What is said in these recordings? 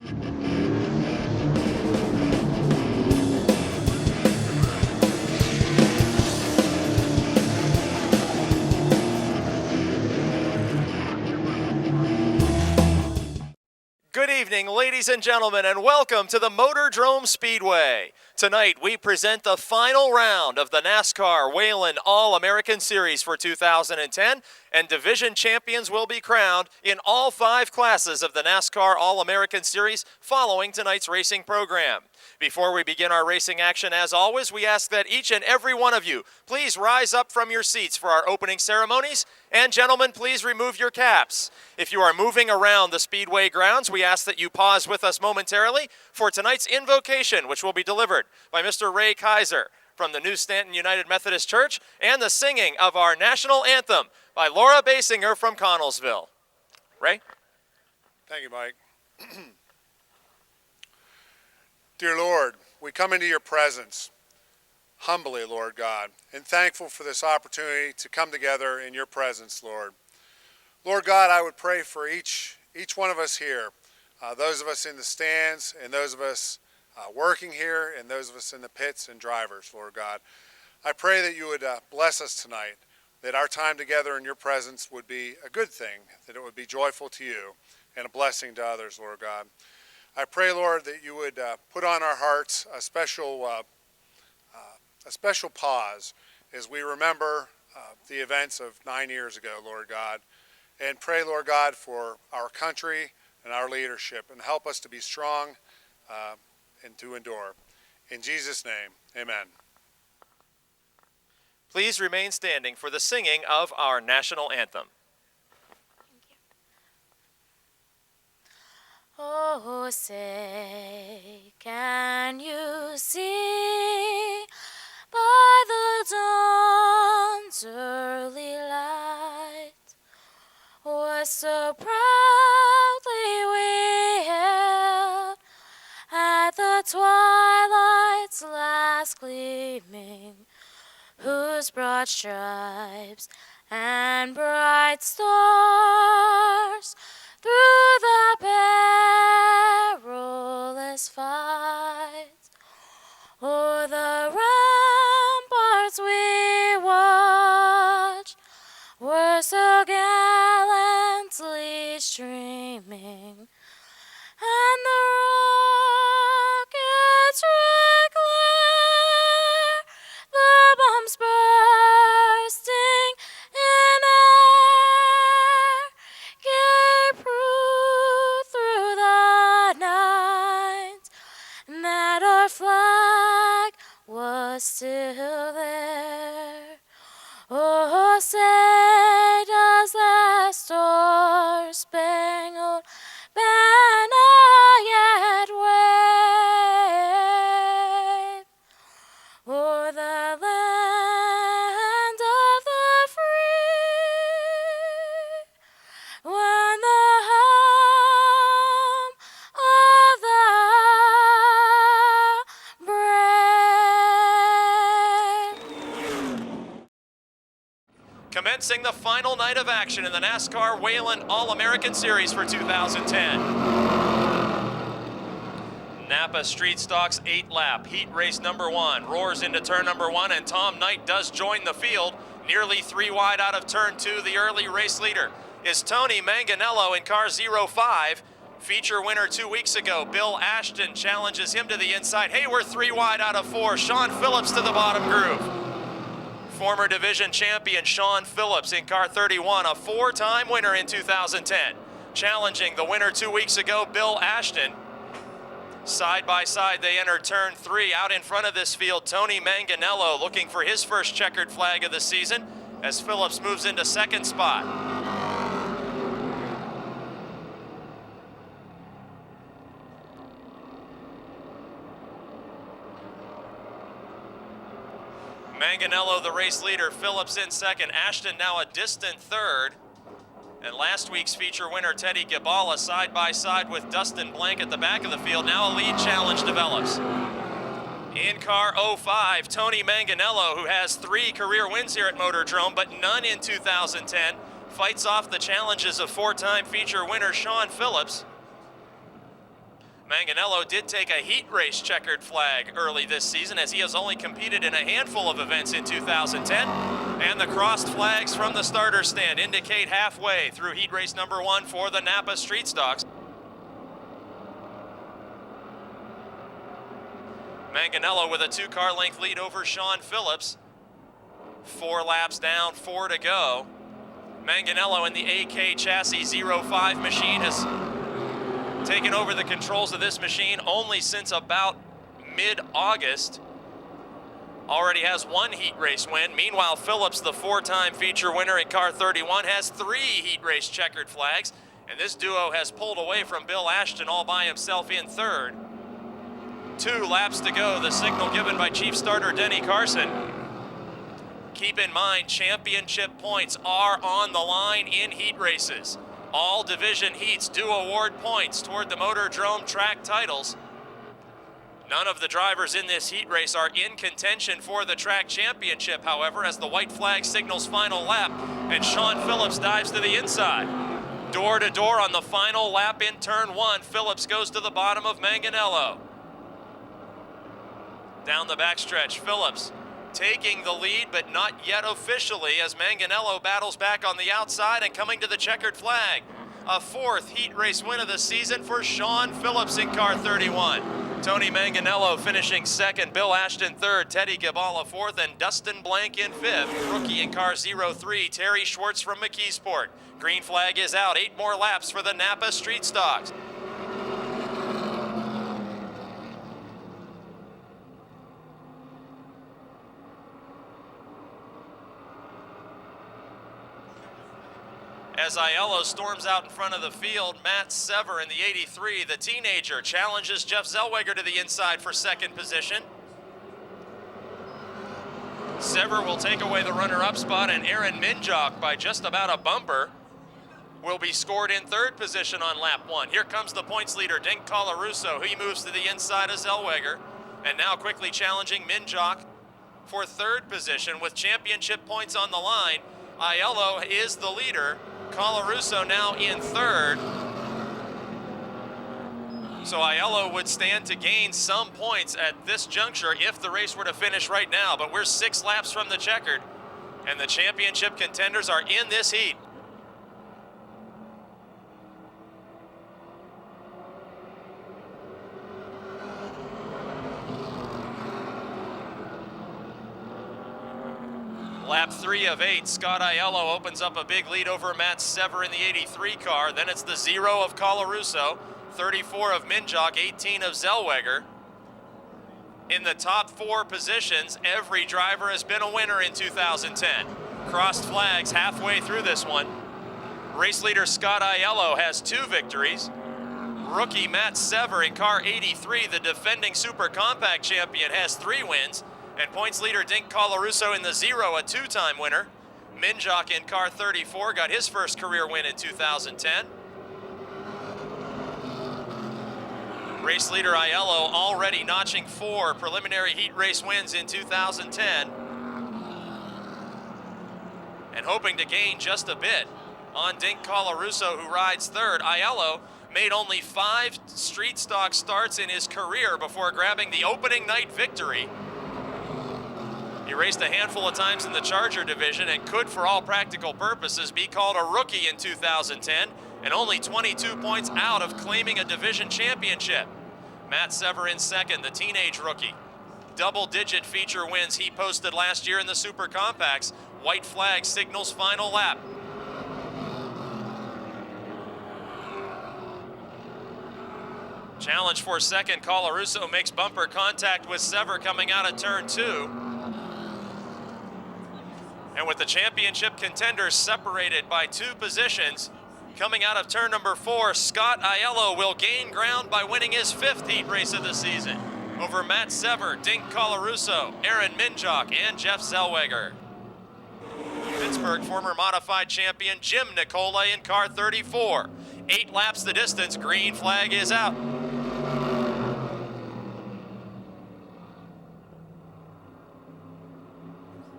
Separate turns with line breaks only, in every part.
Good evening, ladies and gentlemen, and welcome to the Motordrome Speedway. Tonight, we present the final round of the NASCAR Whelen All-American Series for 2010, and division champions will be crowned in all 5 classes of the NASCAR All-American Series following tonight's racing program. Before we begin our racing action, as always, we ask that each and every one of you please rise up from your seats for our opening ceremonies, and gentlemen, please remove your caps. If you are moving around the Speedway grounds, we ask that you pause with us momentarily for tonight's invocation, which will be delivered by Mr. Ray Kaiser from the New Stanton United Methodist Church, and the singing of our national anthem by Laura Basinger from Connellsville. Ray?
Thank you, Mike. Dear Lord, we come into your presence humbly, Lord God, and thankful for this opportunity to come together in your presence, Lord. Lord God, I would pray for each one of us here, those of us in the stands and those of us working here and those of us in the pits and drivers, Lord God. I pray that you would bless us tonight, that our time together in your presence would be a good thing, that it would be joyful to you and a blessing to others, Lord God. I pray, Lord, that you would put on our hearts a special pause as we remember the events of 9 years ago, Lord God, and pray, Lord God, for our country and our leadership, and help us to be strong and to endure. In Jesus' name, amen.
Please remain standing for the singing of our national anthem.
Oh, say, can you see by the dawn's early light what so proudly we hailed at the twilight's last gleaming, whose broad stripes and bright stars through the perilous fight o'er the ramparts we watched were so gallantly streaming, and the rockets red-glare, the bombs bursting in air, gave proof through the night that our flag was still there. Oh, say does that star-spangled banner yet wave o'er the land of the free, when the home of the brave.
Commencing the final night of action in the NASCAR Whelen All-American Series for 2010. Napa Street Stock's 8-lap heat race number 1 roars into turn number 1, and Tom Knight does join the field. Nearly 3 wide out of turn 2, the early race leader is Tony Manganello in car 05. Feature winner 2 weeks ago, Bill Ashton, challenges him to the inside. Hey, we're 3 wide out of 4. Sean Phillips to the bottom groove. Former division champion Sean Phillips in car 31, a 4-time winner in 2010. Challenging the winner 2 weeks ago, Bill Ashton. Side by side, they enter turn 3. Out in front of this field, Tony Manganello looking for his first checkered flag of the season as Phillips moves into second spot. Manganello, the race leader, Phillips in second, Ashton now a distant third. And last week's feature winner, Teddy Gibala, side by side with Dustin Blank at the back of the field. Now a lead challenge develops. In car 05, Tony Manganello, who has 3 career wins here at Motordrome, but none in 2010, fights off the challenges of 4-time feature winner Sean Phillips. Manganello did take a heat race checkered flag early this season, as he has only competed in a handful of events in 2010. And the crossed flags from the starter stand indicate halfway through heat race number 1 for the Napa Street Stocks. Manganello with a 2-car length lead over Sean Phillips. 4 laps down, 4 to go. Manganello in the AK Chassis 05 machine has taken over the controls of this machine only since about mid-August. Already has 1 heat race win. Meanwhile, Phillips, the 4-time feature winner in car 31, has 3 heat race checkered flags. And this duo has pulled away from Bill Ashton all by himself in 3rd. 2 laps to go, the signal given by Chief Starter Denny Carson. Keep in mind, championship points are on the line in heat races. All division heats do award points toward the Motordrome track titles. None of the drivers in this heat race are in contention for the track championship, however, as the white flag signals final lap and Sean Phillips dives to the inside. Door to door on the final lap in turn 1, Phillips goes to the bottom of Manganello. Down the backstretch, Phillips taking the lead, but not yet officially, as Manganello battles back on the outside and coming to the checkered flag. A 4th heat race win of the season for Sean Phillips in car 31. Tony Manganello finishing 2nd, Bill Ashton 3rd, Teddy Gabala 4th, and Dustin Blank in 5th. Rookie in car 03, Terry Schwartz from McKeesport. Green flag is out, 8 more laps for the Napa Street Stocks. As Aiello storms out in front of the field, Matt Sever in the 83, the teenager, challenges Jeff Zellweger to the inside for 2nd position. Sever will take away the runner-up spot, and Aaron Minjock, by just about a bumper, will be scored in 3rd position on lap 1. Here comes the points leader, Dinko Larussa. He moves to the inside of Zellweger, and now quickly challenging Minjock for 3rd position with championship points on the line. Aiello is the leader. Colarusso now in 3rd. So Aiello would stand to gain some points at this juncture if the race were to finish right now, but we're 6 laps from the checkered, and the championship contenders are in this heat. Lap 3 of 8, Scott Aiello opens up a big lead over Matt Sever in the 83 car. Then it's the 0 of Colarusso, 34 of Minjock, 18 of Zellweger. In the top 4 positions, every driver has been a winner in 2010. Crossed flags halfway through this one. Race leader Scott Aiello has 2 victories. Rookie Matt Sever in car 83, the defending Super Compact champion, has 3 wins. And points leader Dinko Larussa in the 0, a 2-time winner. Minjock in car 34 got his first career win in 2010. Race leader Aiello already notching 4 preliminary heat race wins in 2010. And hoping to gain just a bit on Dinko Larussa, who rides 3rd. Aiello made only 5 street stock starts in his career before grabbing the opening night victory. He raced a handful of times in the Charger division and could, for all practical purposes, be called a rookie in 2010, and only 22 points out of claiming a division championship. Matt Sever in 2nd, the teenage rookie. Double-digit feature wins he posted last year in the Super Compacts. White flag signals final lap. Challenge for 2nd, Colarusso makes bumper contact with Sever coming out of turn 2. And with the championship contenders separated by 2 positions, coming out of turn number 4, Scott Aiello will gain ground by winning his 5th heat race of the season over Matt Sever, Dinko Larussa, Aaron Minjock, and Jeff Zellweger. Pittsburgh former modified champion Jim Nicola in car 34. 8 laps the distance, green flag is out.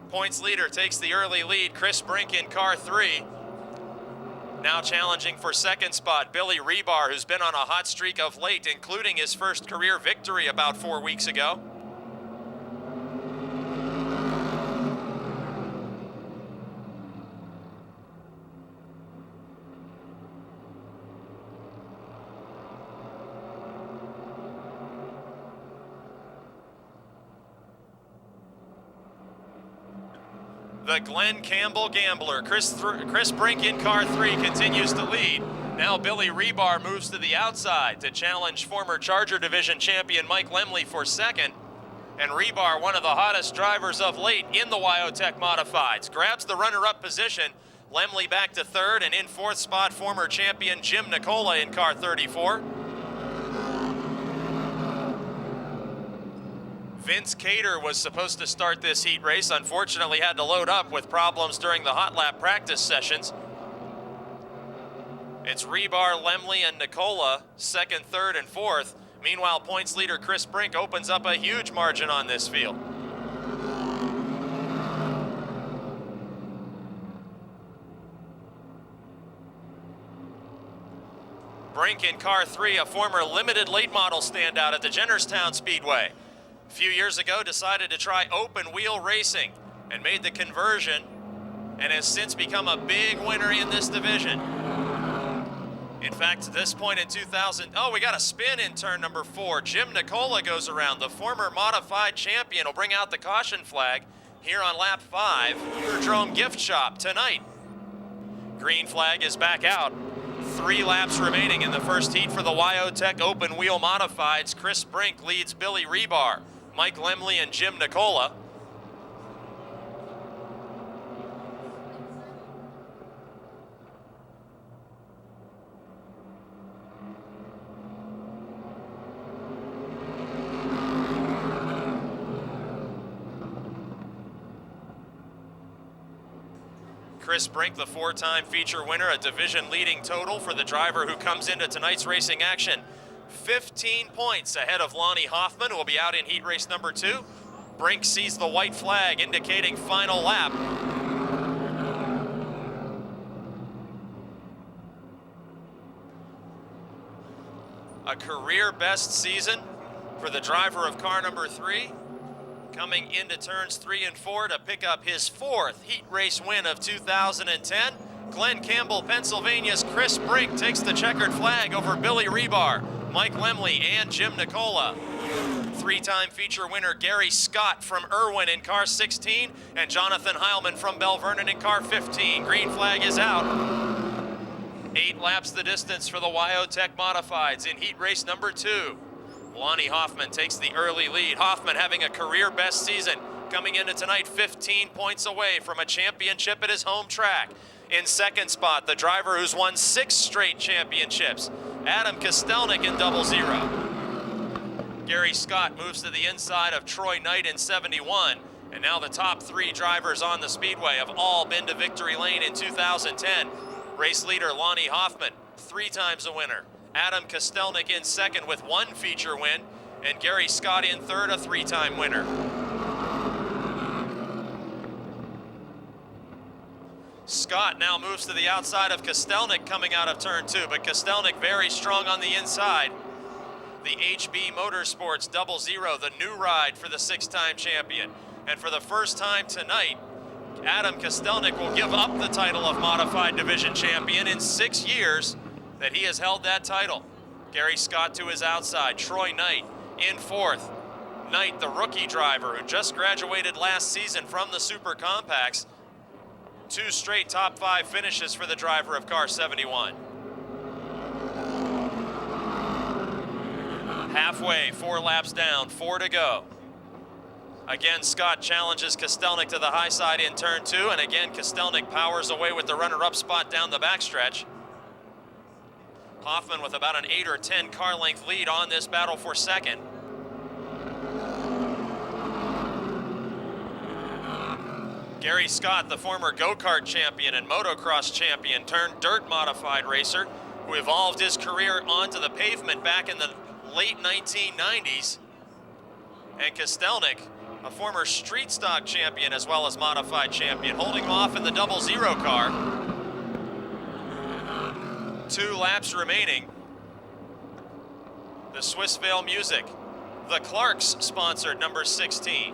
Points leader takes the early lead, Chris Brink in car 3. Now challenging for second spot, Billy Rebar, who's been on a hot streak of late, including his first career victory about 4 weeks ago. The Glenn Campbell Gambler, Chris Brink in car 3 continues to lead. Now Billy Rebar moves to the outside to challenge former Charger Division champion Mike Lemley for second. And Rebar, one of the hottest drivers of late in the Wyotech Modifieds, grabs the runner-up position. Lemley back to third, and in fourth spot, former champion Jim Nicola in car 34. Vince Cater was supposed to start this heat race, unfortunately had to load up with problems during the hot lap practice sessions. It's Rebar, Lemley, and Nicola, second, third, and fourth. Meanwhile, points leader Chris Brink opens up a huge margin on this field. Brink in car 3, a former limited late model standout at the Jennerstown Speedway. A few years ago, decided to try open wheel racing and made the conversion and has since become a big winner in this division. In fact, at this point in 2000, we got a spin in turn number 4. Jim Nicola goes around. The former modified champion will bring out the caution flag here on lap 5. Motordrome gift shop tonight. Green flag is back out. 3 laps remaining in the first heat for the Wyotech open wheel modifieds. Chris Brink leads Billy Rebar, Mike Lemley, and Jim Nicola. Chris Brink, the 4-time feature winner, a division-leading total for the driver who comes into tonight's racing action. 15 points ahead of Lonnie Hoffman, who will be out in heat race number 2. Brink sees the white flag indicating final lap. A career best season for the driver of car number 3. Coming into turns 3 and 4 to pick up his 4th heat race win of 2010. Glen Campbell, Pennsylvania's Chris Brink takes the checkered flag over Billy Rebar, Mike Lemley, and Jim Nicola. 3-time feature winner Gary Scott from Irwin in car 16, and Jonathan Heilman from Bell Vernon in car 15. Green flag is out. 8 laps the distance for the Wyotech Modifieds in heat race number 2. Lonnie Hoffman takes the early lead. Hoffman having a career best season, coming into tonight 15 points away from a championship at his home track. In second spot, the driver who's won 6 straight championships, Adam Kostelnik in 00. Gary Scott moves to the inside of Troy Knight in 71, and now the top 3 drivers on the speedway have all been to victory lane in 2010. Race leader Lonnie Hoffman, 3 times a winner. Adam Kostelnik in second with 1 feature win, and Gary Scott in third, a 3-time winner. Scott now moves to the outside of Kostelnik coming out of turn 2, but Kostelnik very strong on the inside. The HB Motorsports 00, the new ride for the 6-time champion. And for the first time tonight, Adam Kostelnik will give up the title of Modified Division champion in 6 years that he has held that title. Gary Scott to his outside, Troy Knight in 4th. Knight, the rookie driver who just graduated last season from the Super Compacts. 2 straight top 5 finishes for the driver of car 71. Halfway, 4 laps down, 4 to go. Again, Scott challenges Kostelnik to the high side in turn 2, and again, Kostelnik powers away with the runner-up spot down the backstretch. Hoffman with about an 8 or 10 car length lead on this battle for second. Gary Scott, the former go-kart champion and motocross champion turned dirt modified racer who evolved his career onto the pavement back in the late 1990s. And Kostelnik, a former street stock champion as well as modified champion, holding off in the 00 car. 2 laps remaining. The Swissvale Music, the Clarks sponsored number 16.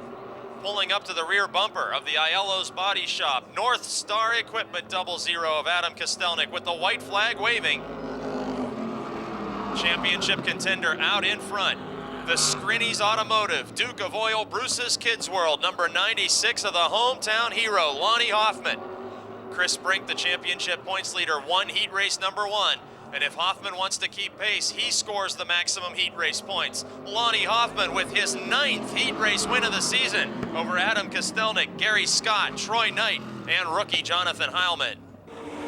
Pulling up to the rear bumper of the Aiello's Body Shop, North Star Equipment 00 of Adam Kostelnik with the white flag waving. Championship contender out in front. The Scrinnies Automotive, Duke of Oil, Bruce's Kids World, number 96 of the hometown hero, Lonnie Hoffman. Chris Brink, the championship points leader, won heat race number 1. And if Hoffman wants to keep pace, he scores the maximum heat race points. Lonnie Hoffman with his 9th heat race win of the season over Adam Kostelnik, Gary Scott, Troy Knight, and rookie Jonathan Heilman.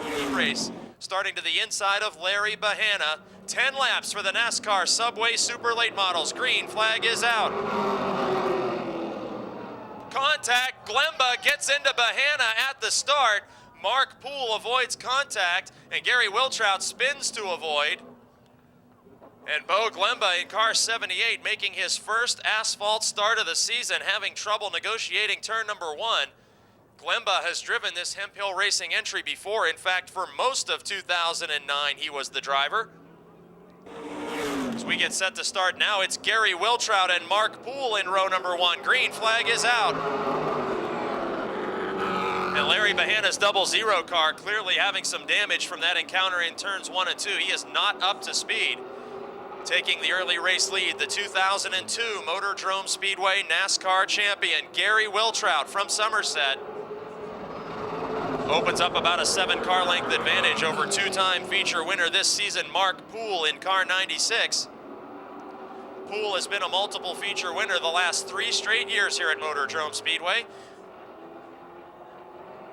Heat race starting to the inside of Larry Bahana. 10 laps for the NASCAR Subway Super Late Models. Green flag is out. Contact. Glemba gets into Bahana at the start. Mark Poole avoids contact, and Gary Wiltrout spins to avoid. And Bo Glemba in car 78 making his first asphalt start of the season, having trouble negotiating turn number 1. Glemba has driven this Hemp Hill Racing entry before. In fact, for most of 2009, he was the driver. As we get set to start now, it's Gary Wiltrout and Mark Poole in row number 1. Green flag is out. And Larry Bahana's 00 car clearly having some damage from that encounter in turns 1 and 2. He is not up to speed. Taking the early race lead, the 2002 Motordrome Speedway NASCAR champion, Gary Wiltrout from Somerset. Opens up about a 7-car length advantage over 2-time feature winner this season, Mark Poole in car 96. Poole has been a multiple feature winner the last 3 straight years here at Motordrome Speedway.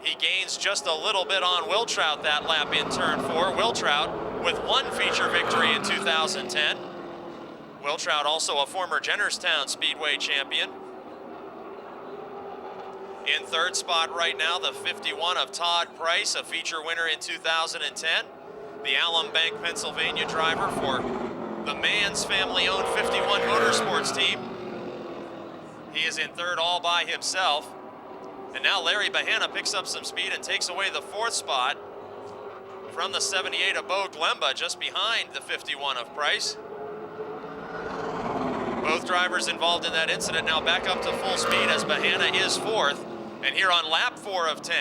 He gains just a little bit on Wiltrout that lap in turn 4. Wiltrout with 1 feature victory in 2010. Wiltrout also a former Jennerstown Speedway champion. In third spot right now, the 51 of Todd Price, a feature winner in 2010. The Alum Bank, Pennsylvania driver for the Mann's family-owned 51 Motorsports team. He is in third all by himself. And now Larry Bahana picks up some speed and takes away the 4th spot from the 78 of Bo Glemba, just behind the 51 of Price. Both drivers involved in that incident now back up to full speed as Bahana is 4th. And here on lap 4 of 10,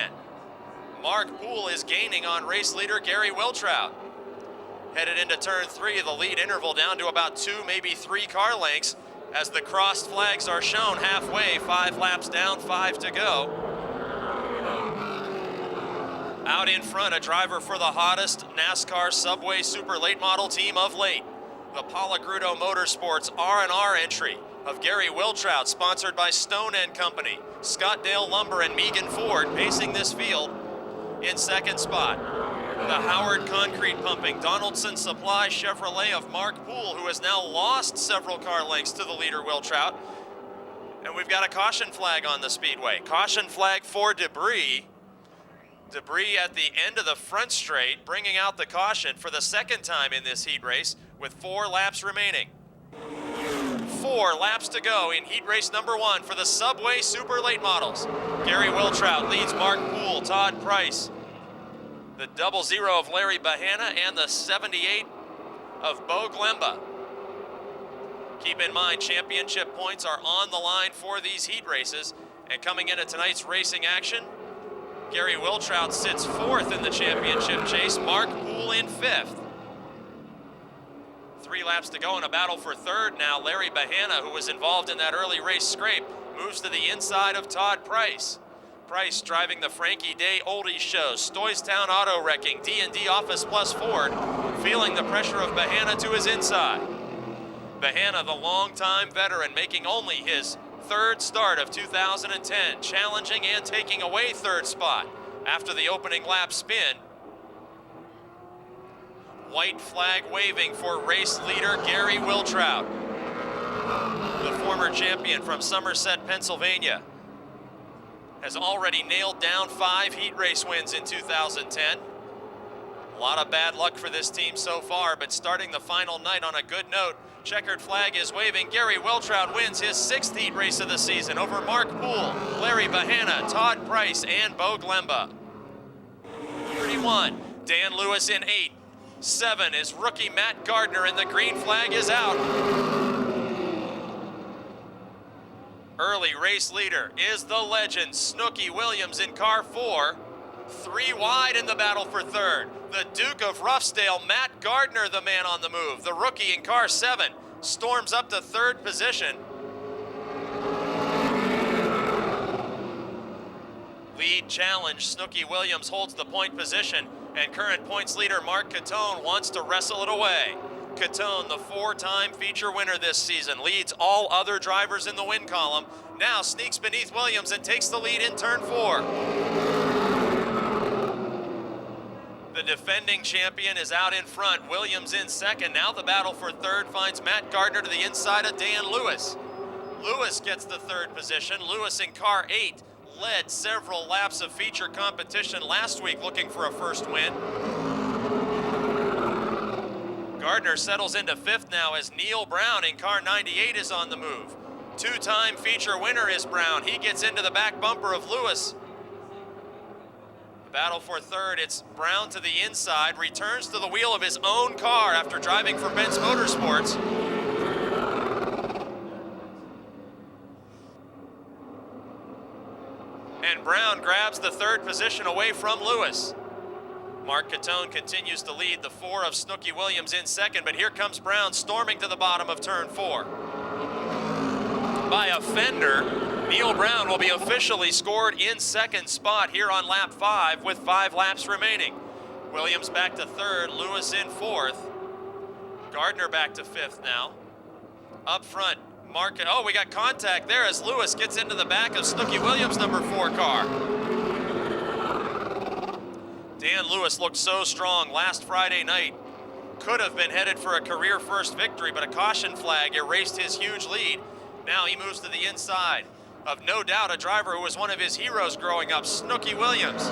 Mark Poole is gaining on race leader Gary Wiltrout. Headed into turn 3 of the lead interval down to about 2, maybe 3 car lengths as the crossed flags are shown halfway, 5 laps down, 5 to go. Out in front, a driver for the hottest NASCAR Subway Super Late Model team of late. The Palagrudo Motorsports R&R entry of Gary Wiltrout, sponsored by Stone & Company, Scottdale Lumber, and Megan Ford pacing this field. In second spot, the Howard Concrete Pumping, Donaldson Supply Chevrolet of Mark Poole, who has now lost several car lengths to the leader Wiltrout. And we've got a caution flag on the speedway. Caution flag for debris. Debris at the end of the front straight, bringing out the caution for the 2nd time in this heat race with 4 laps remaining. 4 laps to go in heat race number 1 for the Subway Super Late Models. Gary Wiltrout leads Mark Poole, Todd Price, the 00 of Larry Bahana, and the 78 of Bo Glemba. Keep in mind, championship points are on the line for these heat races. And coming into tonight's racing action, Gary Wiltrout sits 4th in the championship chase, Mark Poole in 5th. 3 laps to go in a battle for 3rd now. Larry Bahana, who was involved in that early race scrape, moves to the inside of Todd Price. Price driving the Frankie Day Oldies shows, Stoystown Auto Wrecking, D&D Office Plus Ford, feeling the pressure of Bahana to his inside. Bahana, the longtime veteran, making only his 3rd start of 2010, challenging and taking away 3rd spot after the opening lap spin. White flag waving for race leader Gary Wiltrout, the former champion from Somerset, Pennsylvania, has already nailed down 5 heat race wins in 2010. A lot of bad luck for this team so far, but starting the final night on a good note. Checkered flag is waving. Gary Wiltrout wins his 6th heat race of the season over Mark Poole, Larry Bahana, Todd Price, and Bo Glemba. 31, Dan Lewis in 8. 7 is rookie Matt Gardner, and the green flag is out. Early race leader is the legend, Snooky Williams in car 4. 3 wide in the battle for third. The Duke of Ruffsdale, Matt Gardner, the man on the move. The rookie in car 7 storms up to third position. Lead challenge, Snooky Williams holds the point position, and current points leader Mark Catone wants to wrestle it away. Catone, the 4-time feature winner this season, leads all other drivers in the win column, now sneaks beneath Williams and takes the lead in turn 4. The defending champion is out in front, Williams in second. Now the battle for third finds Matt Gardner to the inside of Dan Lewis. Lewis gets the third position. Lewis in car 8 led several laps of feature competition last week looking for a first win. Gardner settles into 5th now as Neil Brown in car 98 is on the move. 2-time feature winner is Brown. He gets into the back bumper of Lewis. The battle for third, it's Brown to the inside, returns to the wheel of his own car after driving for Benz Motorsports. And Brown grabs the third position away from Lewis. Mark Catone continues to lead, the 4 of Snooky Williams in second, but here comes Brown storming to the bottom of turn 4. By a fender, Neil Brown will be officially scored in second spot here on lap 5 with 5 laps remaining. Williams back to third, Lewis in 4th. Gardner back to 5th now. Up front, we got contact there as Lewis gets into the back of Snooky Williams' number 4 car. Dan Lewis looked so strong last Friday night. Could have been headed for a career first victory, but a caution flag erased his huge lead. Now he moves to the inside of no doubt a driver who was one of his heroes growing up, Snooky Williams.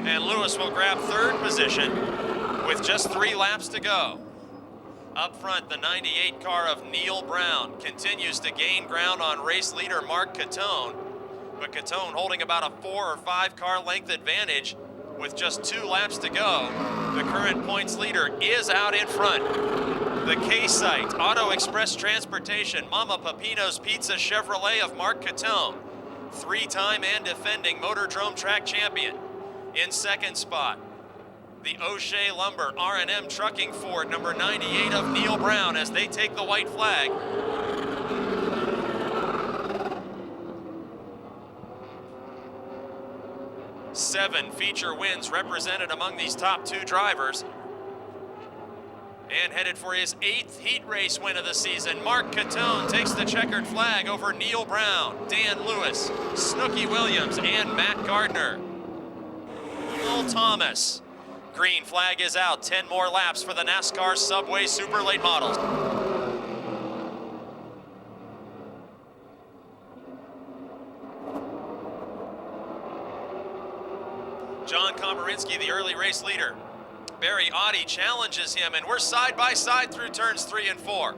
And Lewis will grab third position with just 3 laps to go. Up front, the 98 car of Neil Brown continues to gain ground on race leader Mark Catone, but Catone holding about a 4 or 5 car length advantage with just 2 laps to go. The current points leader is out in front. The K-Site Auto Express Transportation Mama Papino's Pizza Chevrolet of Mark Catone, 3-time and defending Motordrome track champion. In second spot, the O'Shea Lumber R&M Trucking Ford number 98 of Neil Brown as they take the white flag. Seven feature wins represented among these top 2 drivers. And headed for his 8th heat race win of the season, Mark Catone takes the checkered flag over Neil Brown, Dan Lewis, Snooky Williams, and Matt Gardner. Will Thomas. Green flag is out. 10 more laps for the NASCAR Subway Super Late Models. John Komarinsky, the early race leader. Barry Audi challenges him, and we're side by side through turns 3 and 4.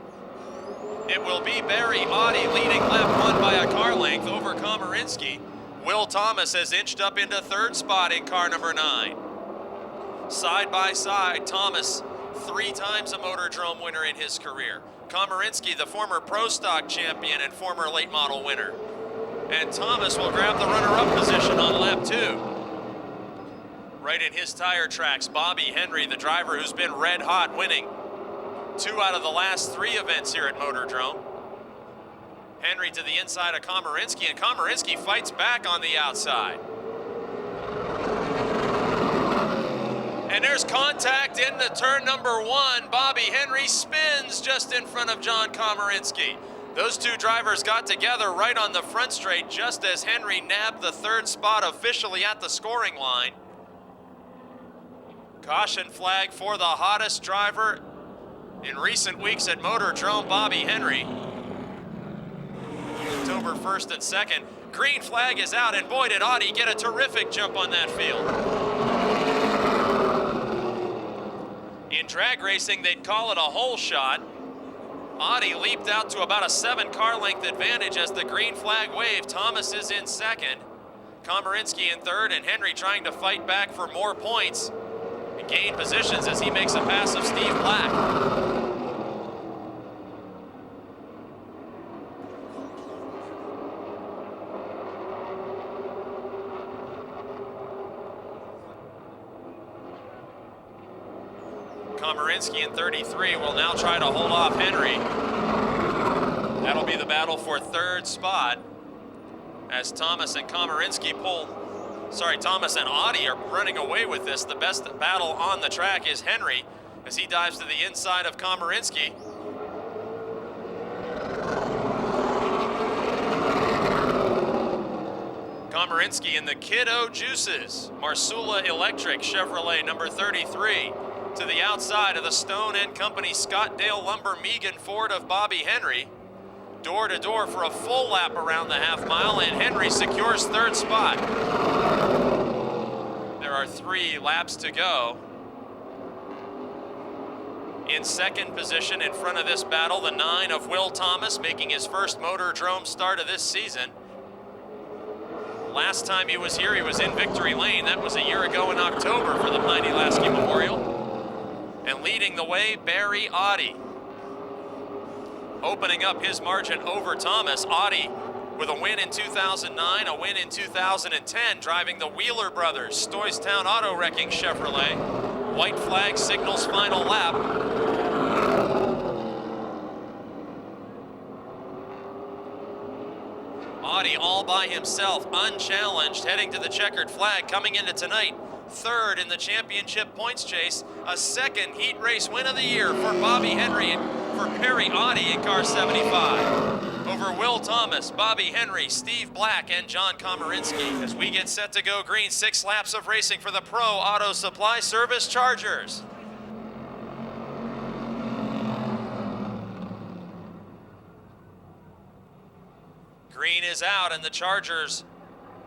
It will be Barry Audi leading lap 1 by a car length over Komarinsky. Will Thomas has inched up into third spot in car number 9. Side by side, Thomas, 3 times a Motordrome winner in his career. Komarinsky, the former Pro Stock champion and former late model winner. And Thomas will grab the runner-up position on lap 2. Right in his tire tracks, Bobby Henry, the driver who's been red hot, winning 2 out of the last 3 events here at Motordrome. Henry to the inside of Komarinsky, and Komarinsky fights back on the outside. And there's contact in the turn number 1. Bobby Henry spins just in front of John Komarinsky. Those 2 drivers got together right on the front straight just as Henry nabbed the 3rd spot officially at the scoring line. Caution flag for the hottest driver in recent weeks at Motordrome, Bobby Henry. October 1st and 2nd. Green flag is out, and boy did Audi get a terrific jump on that field. In drag racing, they'd call it a hole shot. Audi leaped out to about a 7 car length advantage as the green flag waved. Thomas is in second, Komarinsky in third, and Henry trying to fight back for more points. and gain positions as he makes a pass of Steve Black. Komarinsky in 33 will now try to hold off Henry. That'll be the battle for third spot as Thomas and Komarinsky Thomas and Audi are running away with this. The best battle on the track is Henry as he dives to the inside of Komarinsky. Komarinsky in the Kiddo Juices, Marsula Electric Chevrolet number 33. To the outside of the Stone & Company Scottdale Lumber Megan Ford of Bobby Henry. Door to door for a full lap around the half mile, and Henry secures third spot. There are 3 laps to go. In second position in front of this battle, the 9 of Will Thomas, making his first Motordrome start of this season. Last time he was here, he was in Victory Lane. That was a year ago in October for the Piney Lasky Memorial. And leading the way, Barry Audi. Opening up his margin over Thomas. Audi with a win in 2009, a win in 2010, driving the Wheeler Brothers, Stoystown Auto Wrecking Chevrolet. White flag signals final lap. Audi all by himself, unchallenged, heading to the checkered flag, coming into tonight. Third in the championship points chase, a second heat race win of the year for Bobby Henry and for Perry Audi in car 75. Over Will Thomas, Bobby Henry, Steve Black, and John Komarinsky as we get set to go green. 6 laps of racing for the Pro Auto Supply Service Chargers. Green is out and the Chargers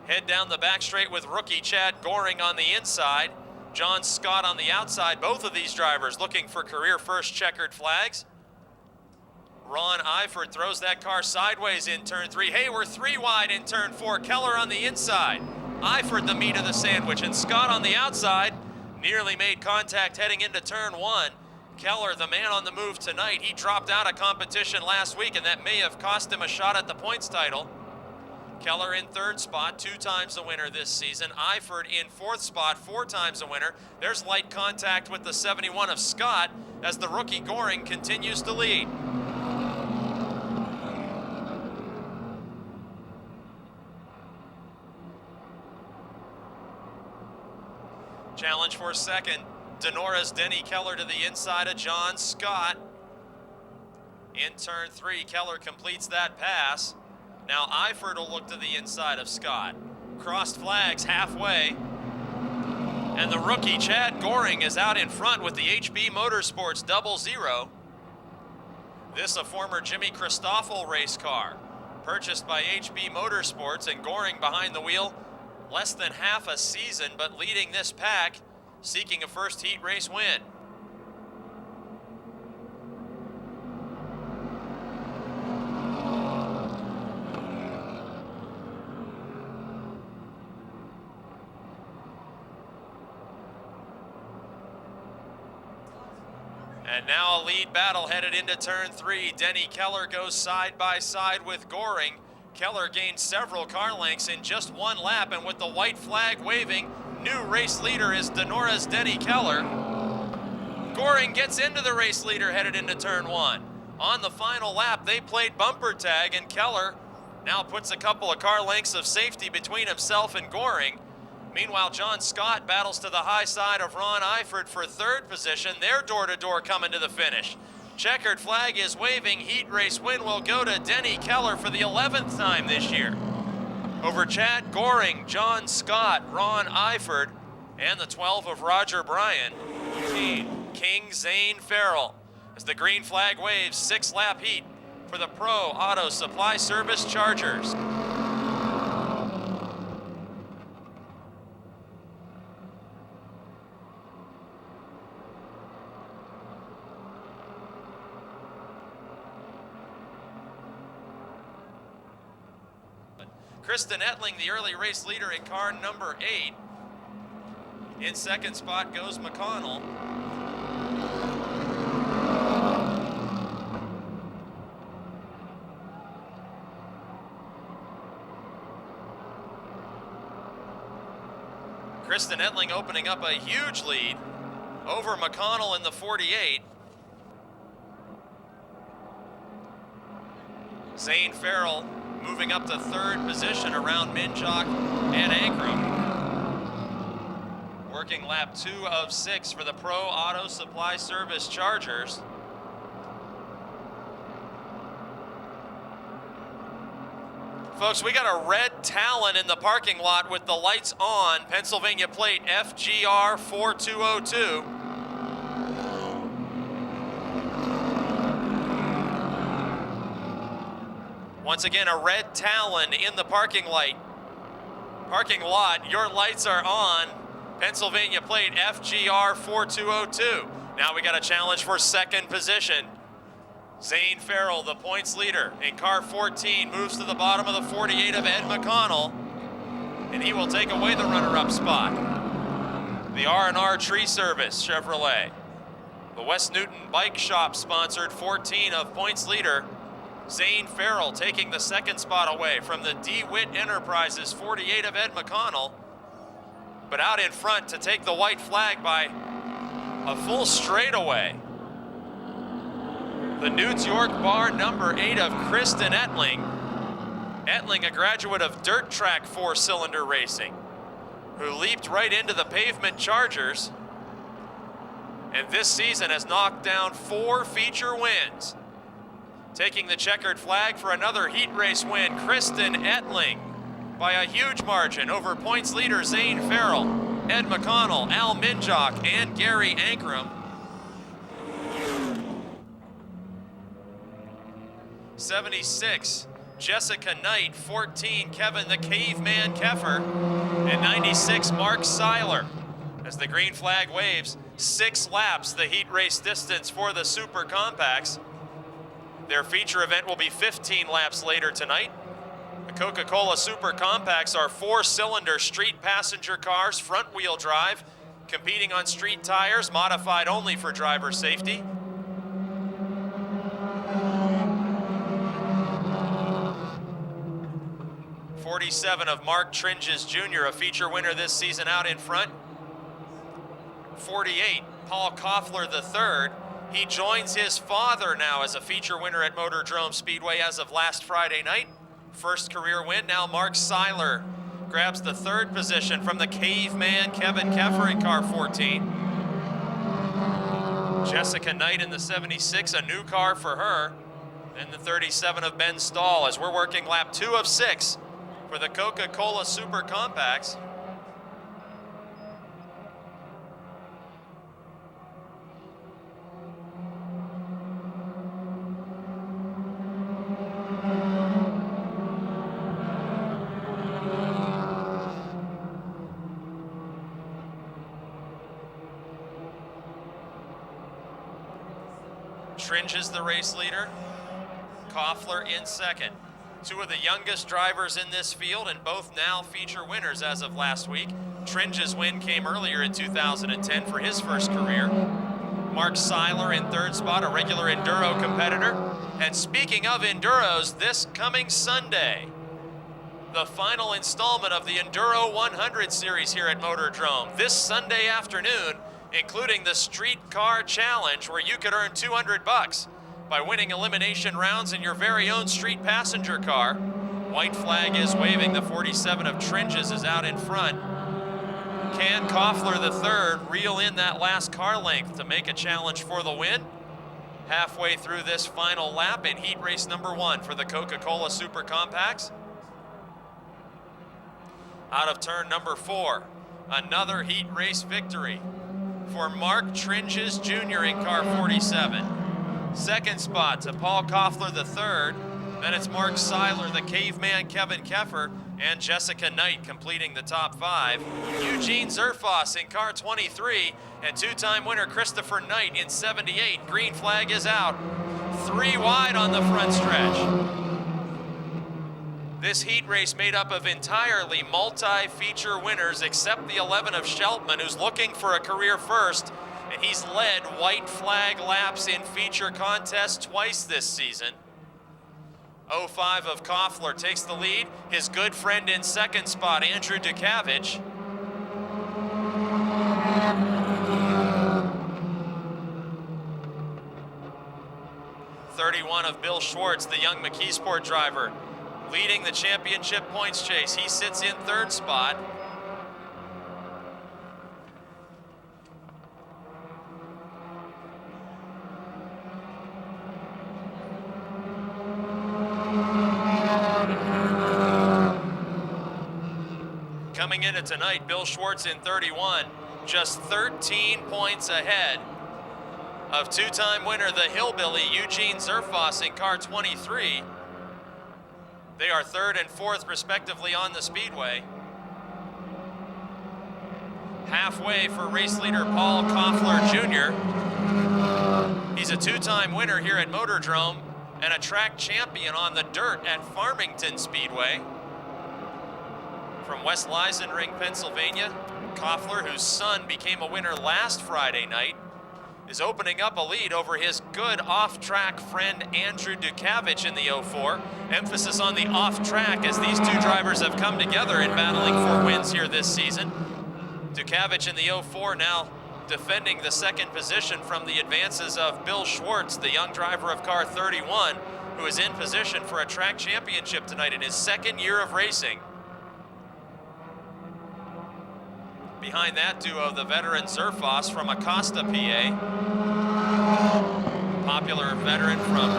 head down the back straight with rookie Chad Goring on the inside. John Scott on the outside. Both of these drivers looking for career first checkered flags. Ron Eifert throws that car sideways in turn 3. Hayward 3 wide in turn 4. Keller on the inside. Eifert the meat of the sandwich, and Scott on the outside nearly made contact heading into turn 1. Keller, the man on the move tonight, he dropped out of competition last week, and that may have cost him a shot at the points title. Keller in third spot, 2 times the winner this season. Eifert in fourth spot, 4 times the winner. There's light contact with the 71 of Scott as the rookie Goring continues to lead. Challenge for second. Denora's Denny Keller to the inside of John Scott. In turn 3, Keller completes that pass. Now Eifert will look to the inside of Scott. Crossed flags halfway. And the rookie Chad Goring is out in front with the HB Motorsports 00. This a former Jimmy Christoffel race car. Purchased by HB Motorsports, and Goring behind the wheel less than half a season, but leading this pack, seeking a first heat race win. And now a lead battle headed into turn 3. Denny Keller goes side by side with Goring. Keller gained several car lengths in just 1 lap, and with the white flag waving, new race leader is Denora's Denny Keller. Goring gets into the race leader headed into turn 1. On the final lap, they played bumper tag, and Keller now puts a couple of car lengths of safety between himself and Goring. Meanwhile, John Scott battles to the high side of Ron Eifert for third position. They're door-to-door coming to the finish. Checkered flag is waving. Heat race win will go to Denny Keller for the 11th time this year. Over Chad Goring, John Scott, Ron Eifert, and the 12 of Roger Bryan, King Zane Farrell. As the green flag waves, 6-lap heat for the Pro Auto Supply Service Chargers. Kristen Ettling, the early race leader in car number 8, In second spot goes McConnell. Kristen Etling opening up a huge lead over McConnell in the 48. Zane Farrell moving up to third position around Minjock and Ankrum. Working lap 2 of 6 for the Pro Auto Supply Service Chargers. Folks, we got a red Talon in the parking lot with the lights on. Pennsylvania plate FGR 4202. Once again, a red Talon in the parking lot. Your lights are on. Pennsylvania plate FGR 4202. Now we got a challenge for second position. Zane Farrell, the points leader in car 14, moves to the bottom of the 48 of Ed McConnell, and he will take away the runner-up spot. The R&R Tree Service Chevrolet. The West Newton Bike Shop sponsored 14 of points leader Zane Farrell, taking the second spot away from the DeWitt Enterprises 48 of Ed McConnell, but out in front to take the white flag by a full straightaway. The Newts York Bar number 8 of Kristen Etling. Etling, a graduate of dirt track 4-cylinder racing, who leaped right into the pavement Chargers, and this season has knocked down 4 feature wins. Taking the checkered flag for another heat race win, Kristen Etling, by a huge margin over points leader Zane Farrell, Ed McConnell, Al Minjock, and Gary Ankrum. 76, Jessica Knight. 14, Kevin the Caveman Keffer. And 96, Mark Seiler. As the green flag waves, 6 laps the heat race distance for the Super Compacts. Their feature event will be 15 laps later tonight. The Coca-Cola Super Compacts are 4-cylinder street passenger cars, front-wheel drive, competing on street tires, modified only for driver safety. '47 of Mark Tringes Jr., a feature winner this season out in front. 48, Paul Koffler III. He joins his father now as a feature winner at Motordrome Speedway as of last Friday night. First career win. Now Mark Seiler grabs the 3rd position from the Caveman Kevin Keffer in car 14. Jessica Knight in the 76, a new car for her. And the 37 of Ben Stahl as we're working lap 2 of 6 for the Coca-Cola Super Compacts. Tringes the race leader, Koffler in second. 2 of the youngest drivers in this field and both now feature winners as of last week. Tringes' win came earlier in 2010 for his first career. Mark Seiler in 3rd spot, a regular enduro competitor. And speaking of enduros, this coming Sunday, the final installment of the Enduro 100 series here at Motordrome. This Sunday afternoon, including the Street Car Challenge, where you could earn $200 by winning elimination rounds in your very own street passenger car. White flag is waving. The 47 of Tringes is out in front. Can Koffler III reel in that last car length to make a challenge for the win? Halfway through this final lap in heat race number 1 for the Coca-Cola Super Compacts. Out of turn number 4, another heat race victory for Mark Tringes Jr. in car 47. 2nd spot to Paul Koffler III. Then it's Mark Seiler, the Caveman Kevin Keffer, and Jessica Knight completing the top 5. Eugene Zerfoss in car 23, and 2-time winner Christopher Knight in 78. Green flag is out. 3 wide on the front stretch. This heat race made up of entirely multi-feature winners except the 11 of Sheltman, who's looking for a career first, and he's led white flag laps in feature contests twice this season. 05 of Koffler takes the lead. His good friend in second spot, Andrew Dukavich. .31 of Bill Schwartz, the young McKeesport driver, leading the championship points chase. He sits in third spot. Coming into tonight, Bill Schwartz in 31, just 13 points ahead of two-time winner, the Hillbilly, Eugene Zerfoss in car 23. They are third and fourth, respectively, on the speedway. Halfway for race leader Paul Koffler Jr. He's a two-time winner here at Motordrome and a track champion on the dirt at Farmington Speedway. From West Leisenring, Pennsylvania, Koffler, whose son became a winner last Friday night, is opening up a lead over his good off-track friend Andrew Dukavich in the 04. Emphasis on the off-track as these two drivers have come together in battling for wins here this season. Dukavich in the 04 now defending the second position from the advances of Bill Schwartz, the young driver of car 31, who is in position for a track championship tonight in his second year of racing. Behind that duo, the veteran Zerfoss from Acosta, PA. Popular veteran from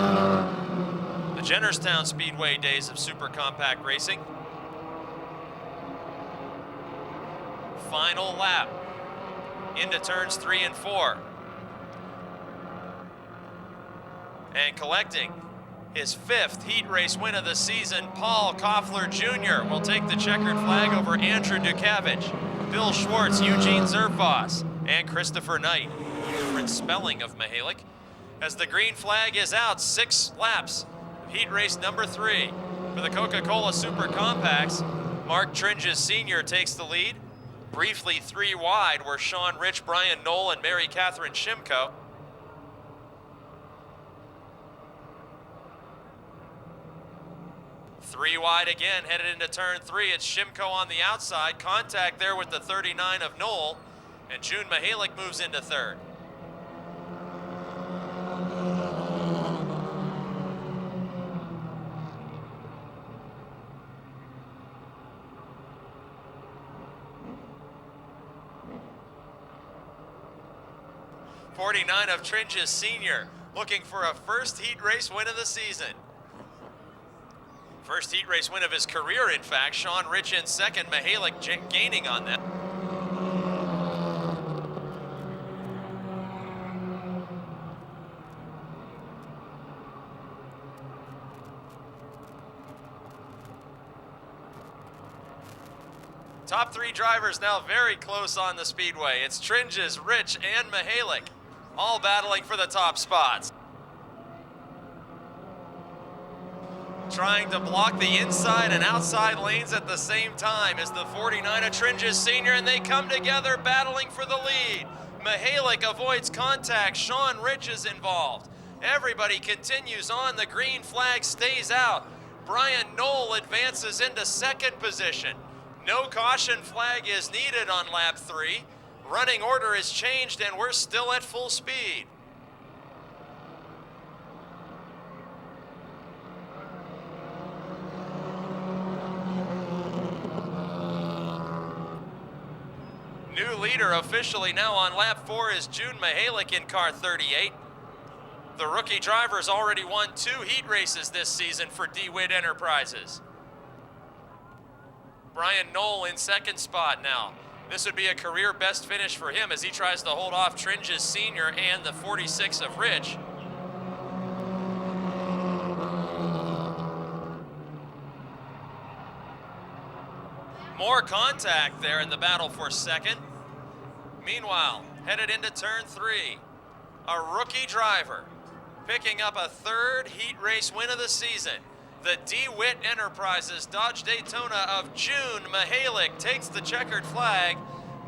the Jennerstown Speedway days of super compact racing. Final lap into turns 3 and 4. And collecting his 5th heat race win of the season, Paul Koffler Jr. will take the checkered flag over Andrew Dukavich, Bill Schwartz, Eugene Zerfoss, and Christopher Knight. Different spelling of Mihalik. As the green flag is out, 6 laps of heat race number 3. For the Coca-Cola Super Compacts, Mark Tringes Sr. takes the lead. Briefly 3 wide were Sean Rich, Brian Knoll, and Mary Catherine Shimko. Three wide again, headed into turn 3. It's Shimko on the outside. Contact there with the 39 of Knoll, and June Mihalik moves into third. .49 of Tringes Sr. looking for a first heat race win of the season. First heat race win of his career, in fact. Sean Rich in second, Mihalik gaining on that. Top 3 drivers now very close on the speedway. It's Tringes, Rich, and Mihalik, all battling for the top spots. Trying to block the inside and outside lanes at the same time is the 49 of Tringes Sr., and they come together battling for the lead. Mihalik avoids contact. Sean Rich is involved. Everybody continues on. The green flag stays out. Brian Knoll advances into second position. No caution flag is needed on lap 3. Running order is changed, and we're still at full speed. New leader officially now on lap 4 is June Mihalik in car 38. The rookie driver's already won 2 heat races this season for DeWitt Enterprises. Brian Knoll in second spot now. This would be a career best finish for him as he tries to hold off Tringes Sr. and the 46 of Rich. More contact there in the battle for second. Meanwhile, headed into turn 3, a rookie driver picking up a 3rd heat race win of the season. The DeWitt Enterprises Dodge Daytona of June Mihalik takes the checkered flag.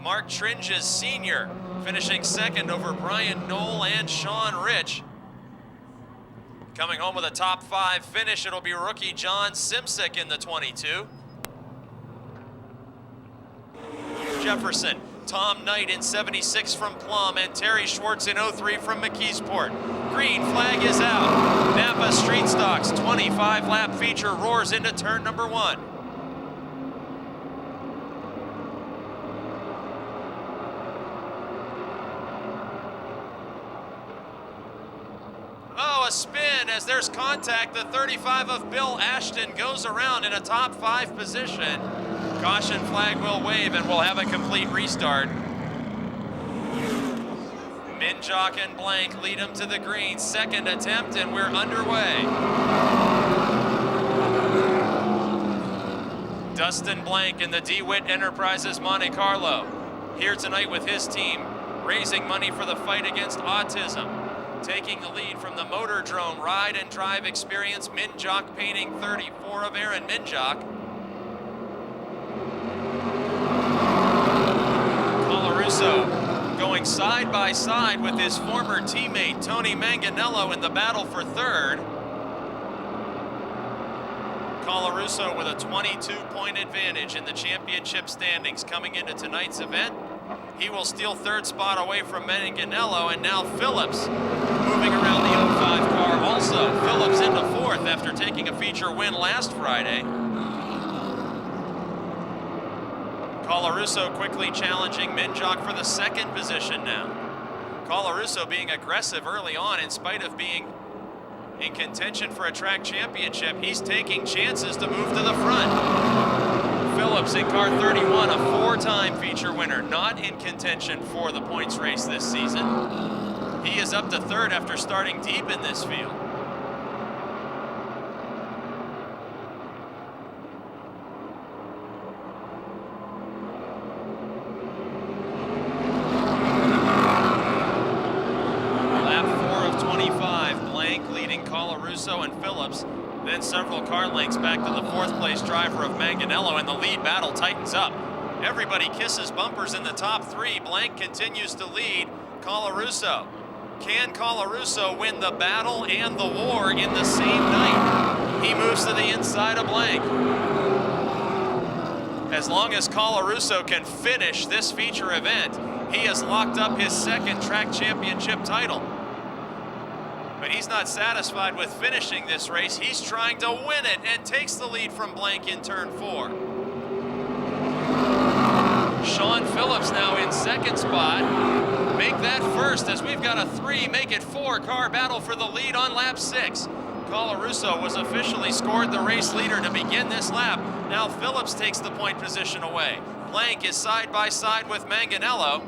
Mark Tringes Sr. finishing second over Brian Knoll and Sean Rich. Coming home with a top 5 finish, it'll be rookie John Simsick in the 22. Jefferson, Tom Knight in 76 from Plum, and Terry Schwartz in 03 from McKeesport. Green flag is out. Napa Street Stocks 25-lap feature roars into turn number 1. Oh, a spin as there's contact. The 35 of Bill Ashton goes around in a top 5 position. Caution flag will wave and we'll have a complete restart. Minjock and Blank lead him to the green. Second attempt and we're underway. Dustin Blank in the DeWitt Enterprises Monte Carlo. Here tonight with his team, raising money for the fight against autism. Taking the lead from the Motordrome Ride and Drive Experience, Minjock painting 34 of Aaron Minjock. Larussa going side by side with his former teammate Tony Manganello in the battle for third. Larussa with a 22-point advantage in the championship standings coming into tonight's event. He will steal third spot away from Manganello, and now Phillips moving around the 05 car also. Phillips into fourth after taking a feature win last Friday. Larussa quickly challenging Minjock for the second position now. Larussa being aggressive early on in spite of being in contention for a track championship. He's taking chances to move to the front. Phillips in car 31, a 4-time feature winner, not in contention for the points race this season. He is up to third after starting deep in this field. Larussa and Phillips, then several car lengths back to the fourth place driver of Manganello, and the lead battle tightens up. Everybody kisses bumpers in the top 3. Blank continues to lead Larussa. Can Larussa win the battle and the war in the same night? He moves to the inside of Blank. As long as Larussa can finish this feature event, he has locked up his second track championship title. But he's not satisfied with finishing this race. He's trying to win it and takes the lead from Blank in turn 4. Sean Phillips now in second spot. Make that first as we've got a 3, make it 4 car battle for the lead on lap 6. Larussa was officially scored the race leader to begin this lap. Now Phillips takes the point position away. Blank is side by side with Manganello.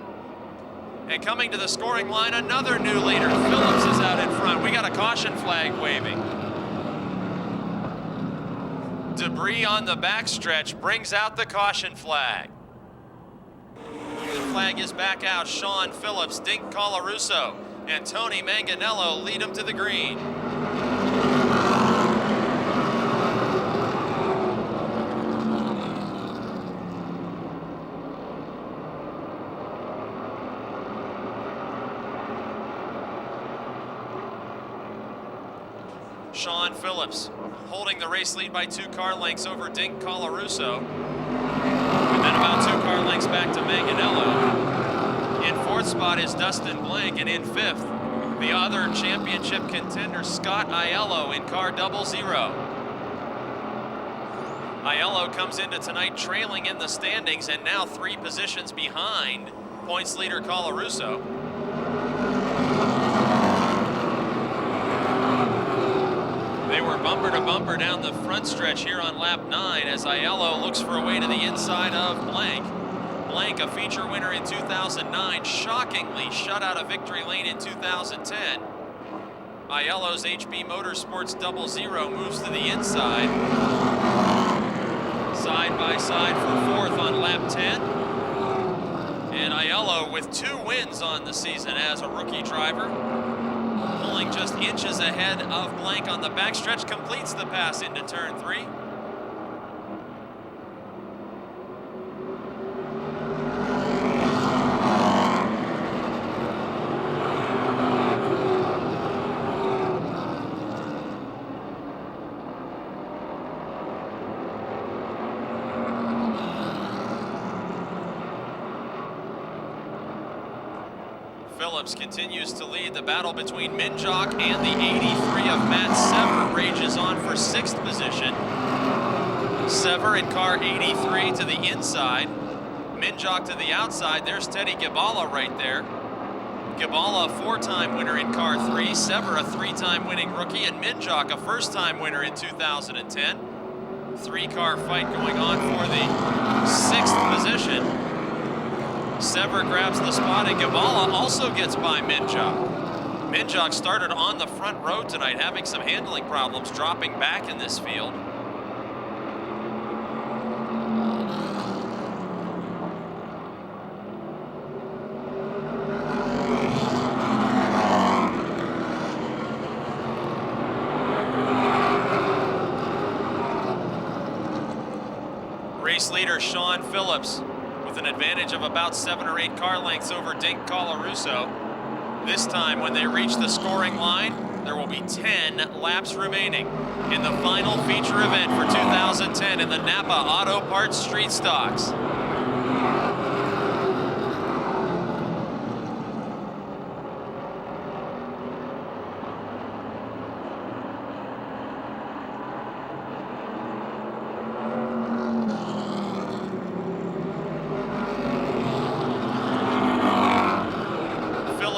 And coming to the scoring line, another new leader. Phillips is out in front. We got a caution flag waving. Debris on the backstretch brings out the caution flag. The flag is back out. Sean Phillips, Dinko Larussa, and Tony Manganello lead him to the green. Sean Phillips holding the race lead by 2 car lengths over Dinko Larussa. And then about 2 car lengths back to Manganello. In fourth spot is Dustin Blank, and in fifth, the other championship contender, Scott Aiello in car 00. Aiello comes into tonight trailing in the standings and now 3 positions behind points leader Larussa. They were bumper to bumper down the front stretch here on lap 9 as Aiello looks for a way to the inside of Blank. Blank, a feature winner in 2009, shockingly shut out of victory lane in 2010. Aiello's HB Motorsports 00 moves to the inside. Side by side for fourth on lap 10. And Aiello with 2 wins on the season as a rookie driver, pulling running just inches ahead of Blank on the backstretch, completes the pass into turn 3. Phillips continues to lead. The battle between Minjok and the 83 of Matt Sever rages on for 6th position. Sever in car 83 to the inside. Minjok to the outside. There's Teddy Gibala right there. Gibala, a 4-time winner in car 3. Sever, a 3-time winning rookie. And Minjok, a first-time winner in 2010. 3-car fight going on for the 6th position. Sever grabs the spot, and Gibala also gets by Minjok. Minjok started on the front row tonight, having some handling problems, dropping back in this field. Race leader Sean Phillips with an advantage of about 7 or 8 car lengths over Dinko Larussa. This time, when they reach the scoring line, there will be 10 laps remaining in the final feature event for 2010 in the Napa Auto Parts Street Stocks.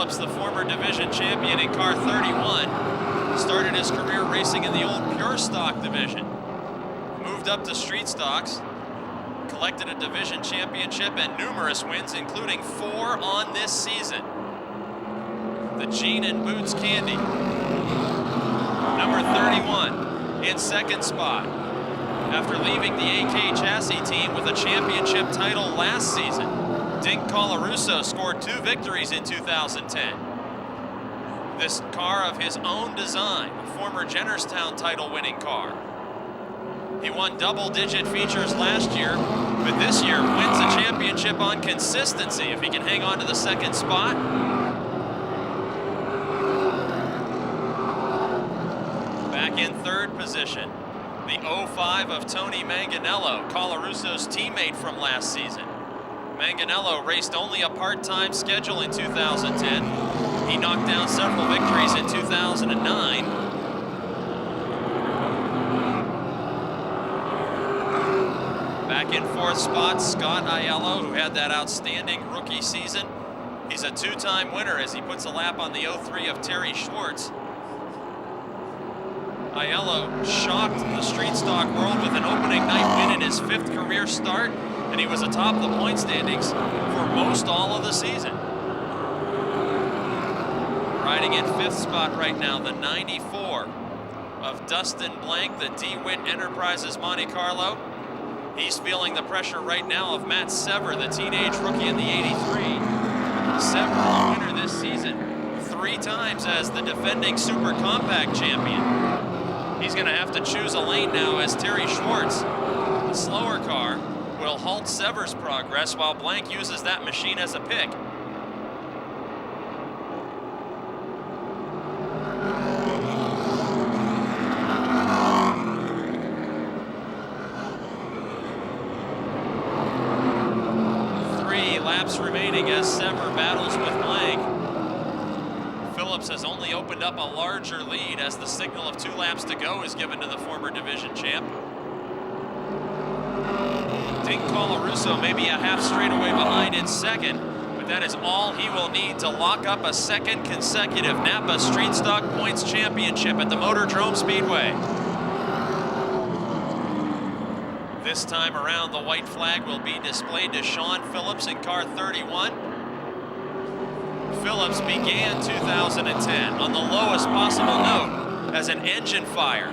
The former division champion in car 31, started his career racing in the old pure stock division, moved up to street stocks, collected a division championship and numerous wins, including 4 on this season. The Jean and Boots Candy, number 31 in 2nd spot, after leaving the AK Chassis team with a championship title last season. Dinko Larussa scored 2 victories in 2010. This car of his own design, a former Jennerstown title-winning car. He won double-digit features last year, but this year wins a championship on consistency if he can hang on to the 2nd spot. Back in 3rd position, the 05 of Tony Manganello, Colarusso's teammate from last season. Manganello raced only a part-time schedule in 2010. He knocked down several victories in 2009. Back in 4th spot, Scott Aiello, who had that outstanding rookie season. He's a 2-time winner as he puts a lap on the 03 of Terry Schwartz. Aiello shocked the street stock world with an opening night win in his 5th career start, and he was atop the point standings for most all of the season. Riding in 5th spot right now, the 94 of Dustin Blank, the DeWitt Enterprises Monte Carlo. He's feeling the pressure right now of Matt Sever, the teenage rookie in the 83. Sever, the winner this season, 3 times as the defending Super Compact champion. He's going to have to choose a lane now as Terry Schwartz, the slower car, will halt Sever's progress while Blank uses that machine as a pick. Laps remaining as Sever battles with Blank. Phillips has only opened up a larger lead as the signal of 2 laps to go is given to the former division champ. Dinko Larussa maybe a half straightaway behind in 2nd, but that is all he will need to lock up a 2nd consecutive Napa Street Stock Points Championship at the Motordrome Speedway. This time around, the white flag will be displayed to Sean Phillips in car 31. Phillips began 2010 on the lowest possible note as an engine fire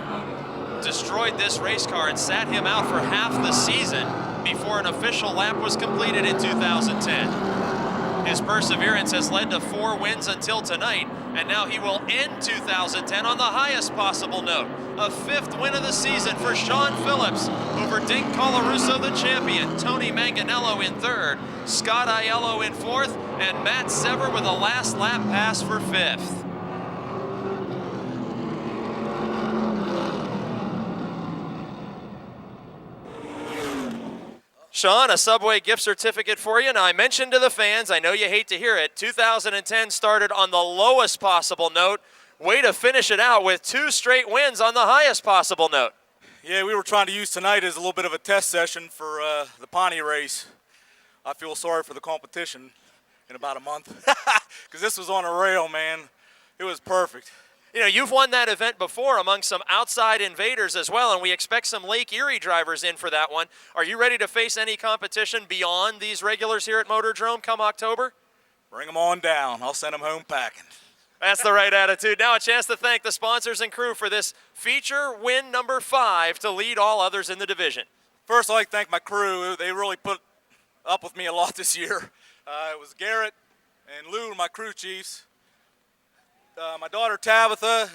destroyed this race car and sat him out for half the season before an official lap was completed in 2010. His perseverance has led to 4 wins until tonight, and now he will end 2010 on the highest possible note. A 5th win of the season for Sean Phillips over Dinko Larussa, the champion, Tony Manganello in 3rd, Scott Aiello in 4th, and Matt Sever with a last lap pass for 5th. Sean, a Subway gift certificate for you. Now, I mentioned to the fans, I know you hate to hear it, 2010 started on the lowest possible note. Way to finish it out with 2 straight wins on the highest possible note.
Yeah, we were trying to use tonight as a little bit of a test session for the Pawnee race. I feel sorry for the competition in about a month because this was on a rail, man. It was perfect.
You know, you've won that event before among some outside invaders as well, and we expect some Lake Erie drivers in for that one. Are you ready to face any competition beyond these regulars here at Motordrome come October?
Bring them on down. I'll send them home packing.
That's the right attitude. Now a chance to thank the sponsors and crew for this feature win number 5 to lead all others in the division.
First, I'd like to thank my crew. They really put up with me a lot this year. It was Garrett and Lou, my crew chiefs. My daughter Tabitha,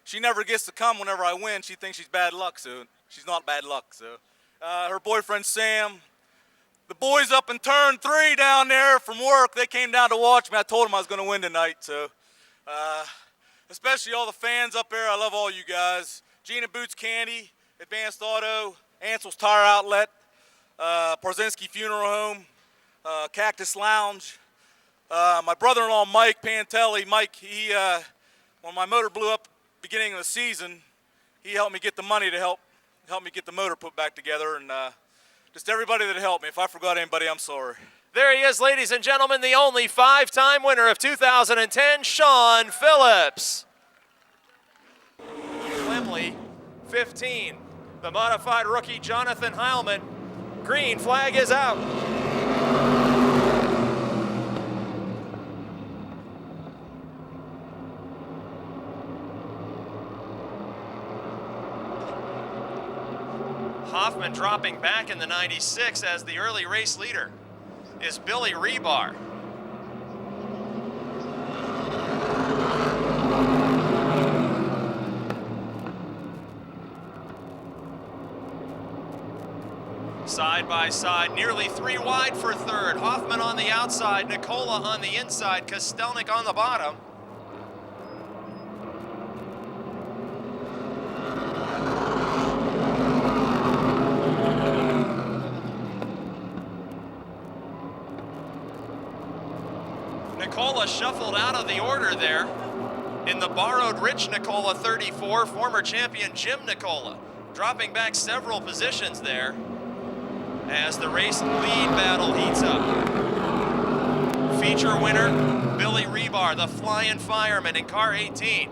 she never gets to come whenever I win. She thinks she's bad luck, so she's not bad luck. So, her boyfriend Sam, the boys up in turn 3 down there from work, they came down to watch me. I told them I was going to win tonight. So, especially all the fans up there, I love all you guys. Gina Boots Candy, Advanced Auto, Ansel's Tire Outlet, Parzinski Funeral Home, Cactus Lounge. My brother-in-law, Mike Pantelli, Mike, when my motor blew up beginning of the season, he helped me get the money to help me get the motor put back together, and just everybody that helped me. If I forgot anybody, I'm sorry.
There he is, ladies and gentlemen, the only 5-time winner of 2010, Sean Phillips. Lemley, 15. The modified rookie, Jonathan Heilman. Green flag is out. Hoffman dropping back in the 96 as the early race leader is Billy Rebar. Side by side, nearly 3 wide for 3rd. Hoffman on the outside, Nicola on the inside, Kostelnik on the bottom. Nicola shuffled out of the order there. In the borrowed Rich Nicola 34, former champion Jim Nicola, dropping back several positions there as the race lead battle heats up. Feature winner, Billy Rebar, the flying fireman in car 18.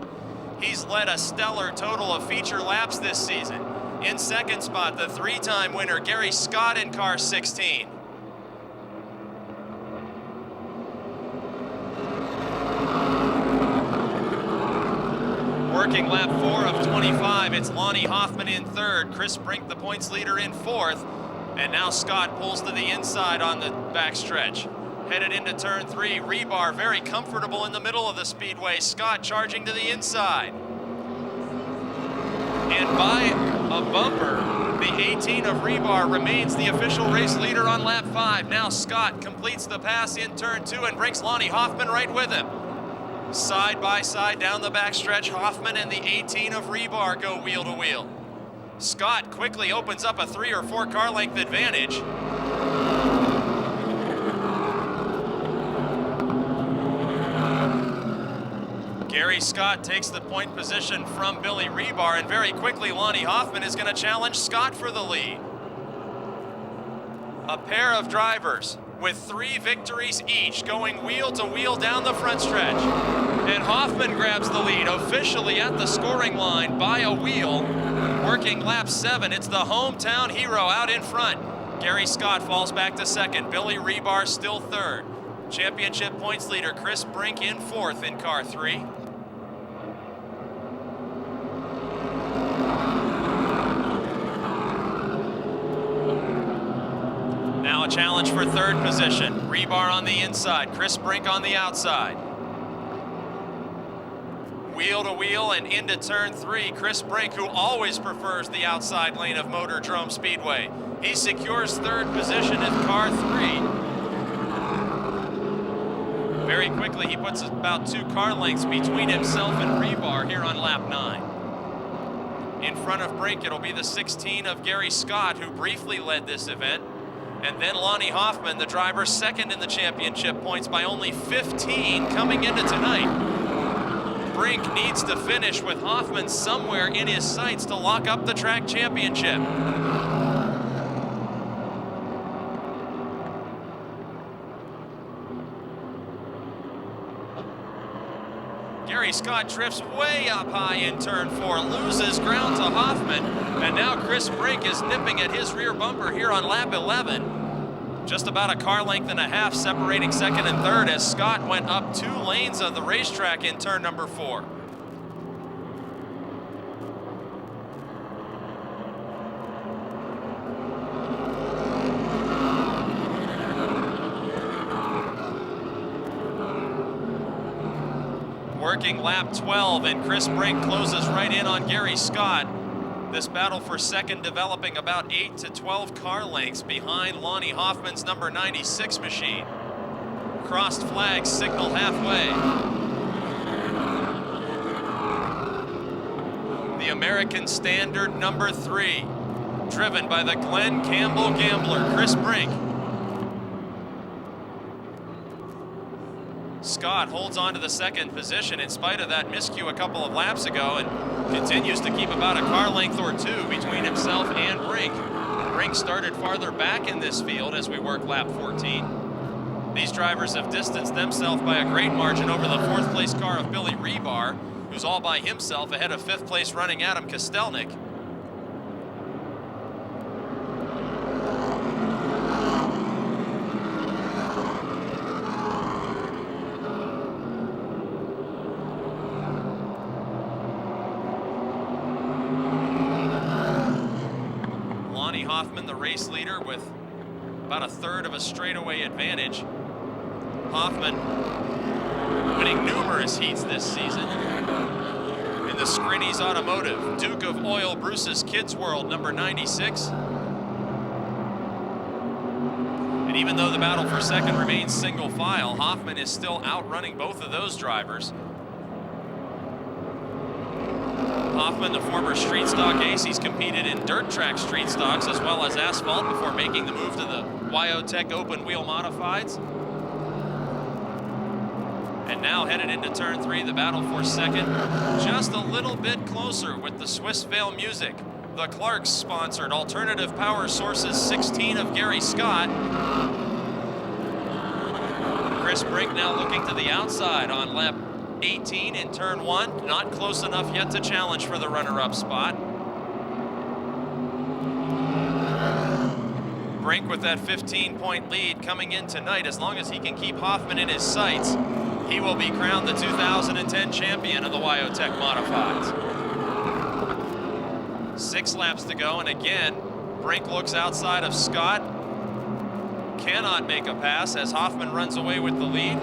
He's led a stellar total of feature laps this season. In 2nd spot, the 3-time winner, Gary Scott in car 16. Working lap 4 of 25, it's Lonnie Hoffman in 3rd, Chris Brink, the points leader, in 4th, and now Scott pulls to the inside on the backstretch. Headed into turn 3, Rebar very comfortable in the middle of the speedway, Scott charging to the inside. And by a bumper, the 18 of Rebar remains the official race leader on lap 5. Now Scott completes the pass in turn 2 and brings Lonnie Hoffman right with him. Side by side down the backstretch, Hoffman and the 18 of Rebar go wheel to wheel. Scott quickly opens up a 3 or 4 car length advantage. Gary Scott takes the point position from Billy Rebar, and very quickly Lonnie Hoffman is going to challenge Scott for the lead. A pair of drivers with 3 victories each, going wheel to wheel down the front stretch. And Hoffman grabs the lead, officially at the scoring line by a wheel. Working lap 7, it's the hometown hero out in front. Gary Scott falls back to 2nd, Billy Rebar still 3rd. Championship points leader Chris Brink in 4th in car 3. Now a a challenge for third position. Rebar on the inside, Chris Brink on the outside. Wheel to wheel and into turn 3. Chris Brink, who always prefers the outside lane of Motordrome Speedway. He secures third position in car 3. Very quickly, he puts about 2 car lengths between himself and Rebar here on lap 9. In front of Brink, it'll be the 16 of Gary Scott, who briefly led this event. And then Lonnie Hoffman, the driver, second in the championship points by only 15 coming into tonight. Brink needs to finish with Hoffman somewhere in his sights to lock up the track championship. Gary Scott drifts way up high in turn 4, loses ground to Hoffman, and now Chris Brink is nipping at his rear bumper here on lap 11. Just about a car length and a half separating second and third as Scott went up 2 lanes of the racetrack in turn number 4. Working lap 12, and Chris Brink closes right in on Gary Scott. This battle for second developing about 8 to 12 car lengths behind Lonnie Hoffman's number 96 machine. Crossed flags signal halfway. The American Standard number 3, driven by the Glenn Campbell Gambler, Chris Brink. Scott holds on to the second position in spite of that miscue a couple of laps ago and continues to keep about a car length or 2 between himself and Brink. Brink started farther back in this field as we work lap 14. These drivers have distanced themselves by a great margin over the 4th place car of Billy Rebar, who's all by himself ahead of 5th place running Adam Kostelnik. Hoffman, the race leader, with about a third of a straightaway advantage. Hoffman winning numerous heats this season. In the Scrinnies Automotive, Duke of Oil Bruce's Kids World, number 96. And even though the battle for second remains single file, Hoffman is still outrunning both of those drivers. Hoffman, the former street stock ace, he's competed in dirt track street stocks as well as asphalt before making the move to the Wyotech open wheel modifieds. And now headed into turn 3, the battle for second, just a little bit closer with the Swiss Vale Music, the Clarks sponsored alternative power sources 16 of Gary Scott. Chris Brink now looking to the outside on lap 18 in turn 1, not close enough yet to challenge for the runner-up spot. Brink with that 15-point lead coming in tonight. As long as he can keep Hoffman in his sights, he will be crowned the 2010 champion of the Wyotech Modifieds. 6 laps to go, and again, Brink looks outside of Scott. Cannot make a pass as Hoffman runs away with the lead.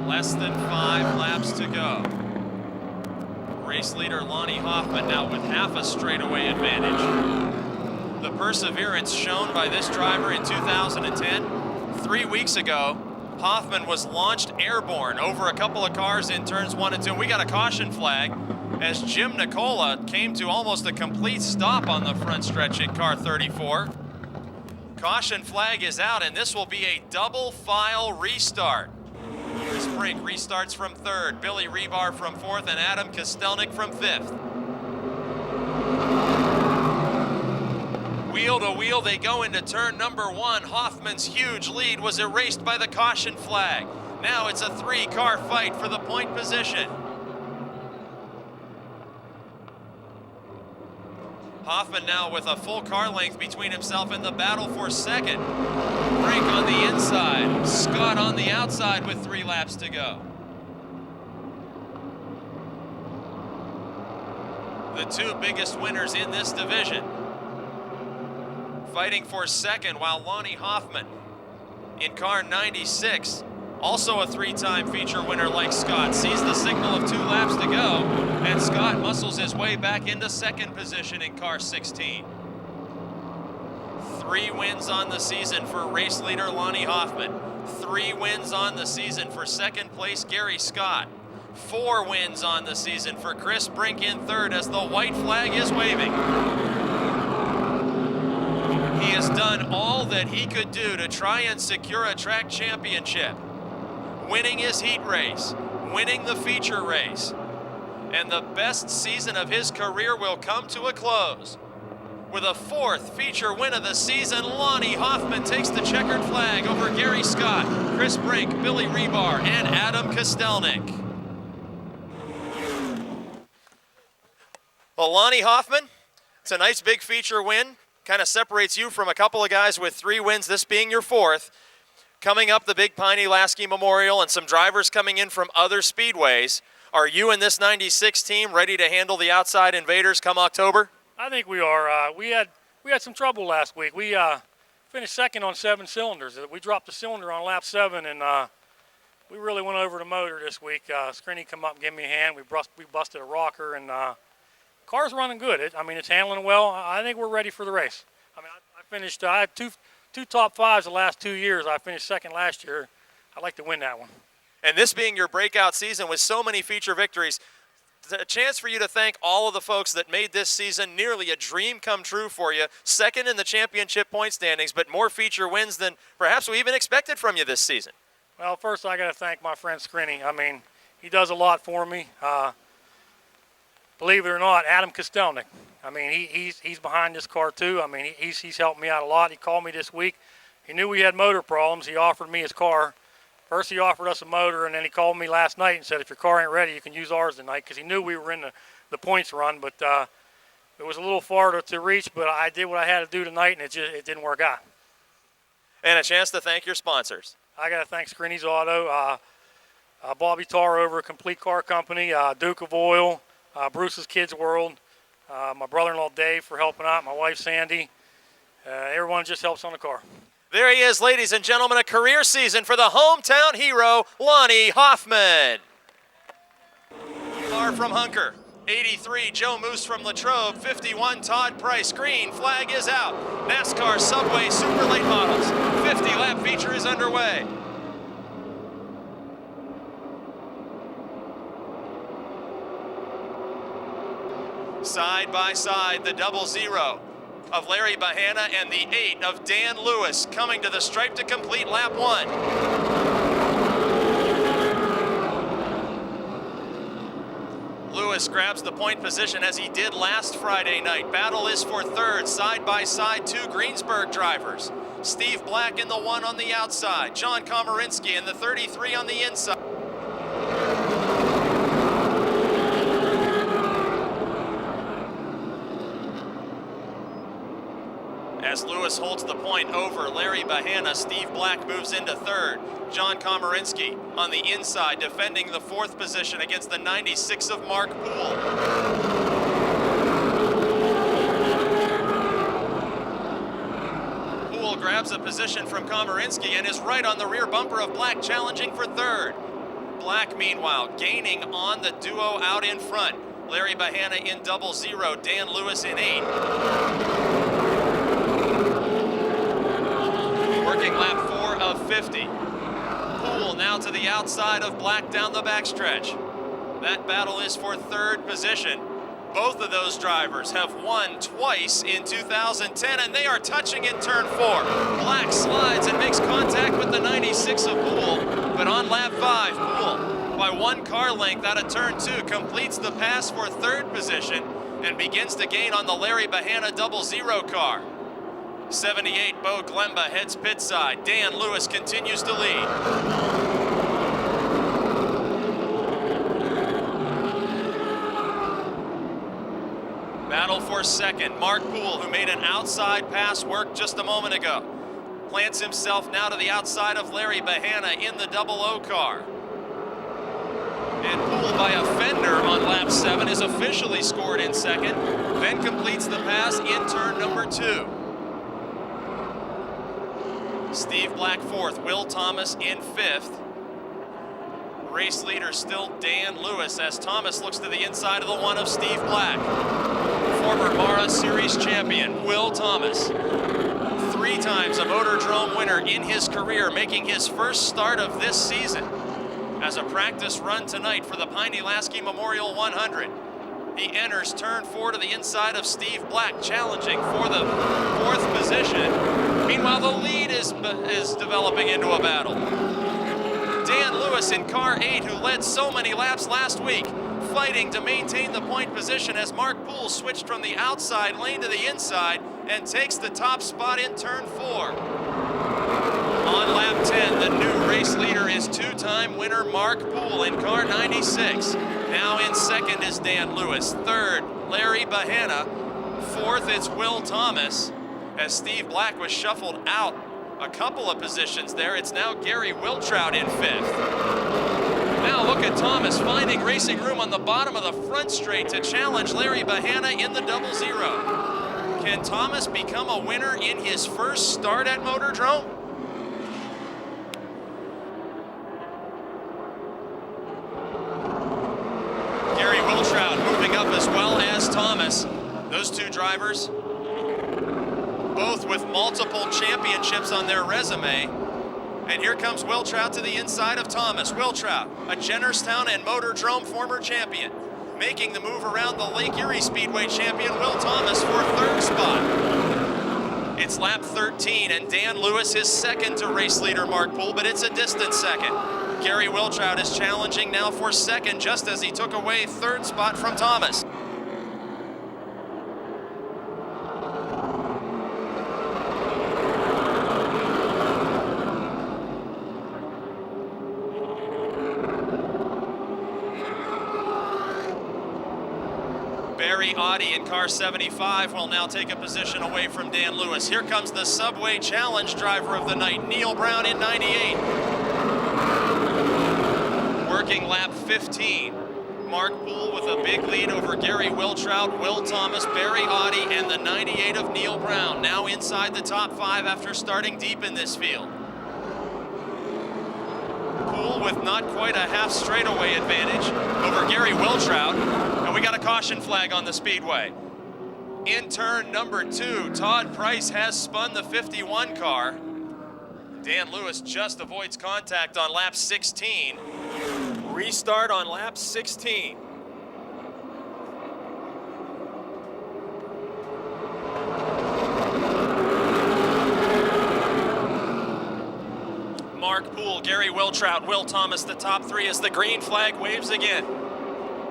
Less than 5 laps to go. Race leader Lonnie Hoffman now with half a straightaway advantage. The perseverance shown by this driver in 2010. 3 weeks ago, Hoffman was launched airborne over a couple of cars in turns 1 and 2. We got a caution flag as Jim Nicola came to almost a complete stop on the front stretch in car 34. Caution flag is out, and this will be a double file restart. Chris Brink restarts from 3rd, Billy Rebar from 4th, and Adam Kostelnik from 5th. Wheel to wheel they go into turn number 1. Hoffman's huge lead was erased by the caution flag. Now it's a 3-car fight for the point position. Hoffman now with a full car length between himself and the battle for second. Brink on the inside, Scott on the outside with 3 laps to go. The 2 biggest winners in this division fighting for second, while Lonnie Hoffman in car 96, also a 3-time feature winner like Scott, sees the signal of 2 laps to go, and Scott muscles his way back into second position in car 16. 3 wins on the season for race leader Lonnie Hoffman. 3 wins on the season for second place Gary Scott. 4 wins on the season for Chris Brink in third as the white flag is waving. He has done all that he could do to try and secure a track championship. Winning his heat race, winning the feature race, and the best season of his career will come to a close. With a 4th feature win of the season, Lonnie Hoffman takes the checkered flag over Gary Scott, Chris Brink, Billy Rebar, and Adam Kostelnik. Well, Lonnie Hoffman, it's a nice big feature win. Kind of separates you from a couple of guys with 3 wins, this being your 4th. Coming up, the Big Piney Lasky Memorial and some drivers coming in from other speedways. Are you and this 96 team ready to handle the outside invaders come October?
I think we are. We had some trouble last week. We finished second on 7 cylinders. We dropped a cylinder on lap 7, and we really went over the motor this week. Scrinny come up and gave me a hand. We busted a rocker, and car's running good. It's handling well. I think we're ready for the race. I had two top 5s the last 2 years. I finished second last year. I'd like to win that one.
And this being your breakout season with so many feature victories, a chance for you to thank all of the folks that made this season nearly a dream come true for you. Second in the championship point standings, but more feature wins than perhaps we even expected from you this season.
Well, first I got to thank my friend Scrinny. He does a lot for me. Believe it or not, Adam Kostelnik. He's behind this car too. He's helped me out a lot. He called me this week. He knew we had motor problems. He offered me his car. First he offered us a motor, and then he called me last night and said, if your car ain't ready, you can use ours tonight, because he knew we were in the points run. But it was a little far to reach, but I did what I had to do tonight, and it didn't work out.
And a chance to thank your sponsors.
I got to thank Scrinny's Auto, Bobby Tar over at Complete Car Company, Duke of Oil, Bruce's Kids World, my brother-in-law Dave for helping out, my wife Sandy. Everyone just helps on the car.
There he is, ladies and gentlemen, a career season for the hometown hero, Lonnie Hoffman. Car from Hunker, 83, Joe Moose from Latrobe, 51, Todd Price. Green flag is out. NASCAR Subway Super Late Models, 50-lap feature is underway. Side by side, the 00 of Larry Bahana and the 8 of Dan Lewis coming to the stripe to complete lap 1. Lewis grabs the point position as he did last Friday night. Battle is for third, side by side, 2 Greensburg drivers. Steve Black in the 1 on the outside, John Komarinsky in the 33 on the inside. As Lewis holds the point over Larry Bahana, Steve Black moves into third. John Komarinsky on the inside, defending the 4th position against the 96 of Mark Poole. Poole grabs a position from Komarinsky and is right on the rear bumper of Black, challenging for third. Black, meanwhile, gaining on the duo out in front. Larry Bahana in 00, Dan Lewis in 8. Working lap 4 of 50. Poole now to the outside of Black down the backstretch. That battle is for third position. Both of those drivers have won twice in 2010, and they are touching in turn 4. Black slides and makes contact with the 96 of Poole, but on lap 5, Poole, by 1 car length out of turn 2, completes the pass for third position and begins to gain on the Larry Bahana 00 car. 78, Bo Glemba heads pit side. Dan Lewis continues to lead. Battle for second. Mark Poole, who made an outside pass work just a moment ago, plants himself now to the outside of Larry Bahana in the 00 car. And Poole, by a fender on lap 7, is officially scored in second, then completes the pass in turn number 2. Steve Black fourth, Will Thomas in 5th. Race leader still Dan Lewis as Thomas looks to the inside of the one of Steve Black. Former Mara Series champion, Will Thomas. 3 times a Motordrome winner in his career, making his first start of this season as a practice run tonight for the Piney Lasky Memorial 100. He enters turn 4 to the inside of Steve Black, challenging for the 4th position. Meanwhile, the lead is developing into a battle. Dan Lewis in car 8, who led so many laps last week, fighting to maintain the point position as Mark Poole switched from the outside lane to the inside and takes the top spot in turn 4. On lap 10, the new race leader is 2-time winner Mark Poole in car 96. Now in second is Dan Lewis. Third, Larry Bahana. Fourth, it's Will Thomas. As Steve Black was shuffled out a couple of positions there, it's now Gary Wiltrout in 5th. Now look at Thomas finding racing room on the bottom of the front straight to challenge Larry Bahana in the 00. Can Thomas become a winner in his first start at Motordrome? Gary Wiltrout moving up as well as Thomas. Those 2 drivers, both with multiple championships on their resume. And here comes Wiltrout to the inside of Thomas. Wiltrout, a Jennerstown and Motordrome former champion, making the move around the Lake Erie Speedway champion Will Thomas for 3rd spot. It's lap 13 and Dan Lewis is second to race leader Mark Poole, but it's a distant second. Gary Wiltrout is challenging now for second, just as he took away 3rd spot from Thomas. Barry Audi in car 75 will now take a position away from Dan Lewis. Here comes the Subway Challenge driver of the night, Neil Brown in 98. Working lap 15. Mark Poole with a big lead over Gary Wiltrout, Will Thomas, Barry Audi, and the 98 of Neil Brown, now inside the top 5 after starting deep in this field. Poole with not quite a half straightaway advantage over Gary Wiltrout, and we got a caution flag on the speedway. In turn number 2, Todd Price has spun the 51 car. Dan Lewis just avoids contact on lap 16. Restart on lap 16. Mark Poole, Gary Wiltrout, Will Thomas, the top 3 as the green flag waves again.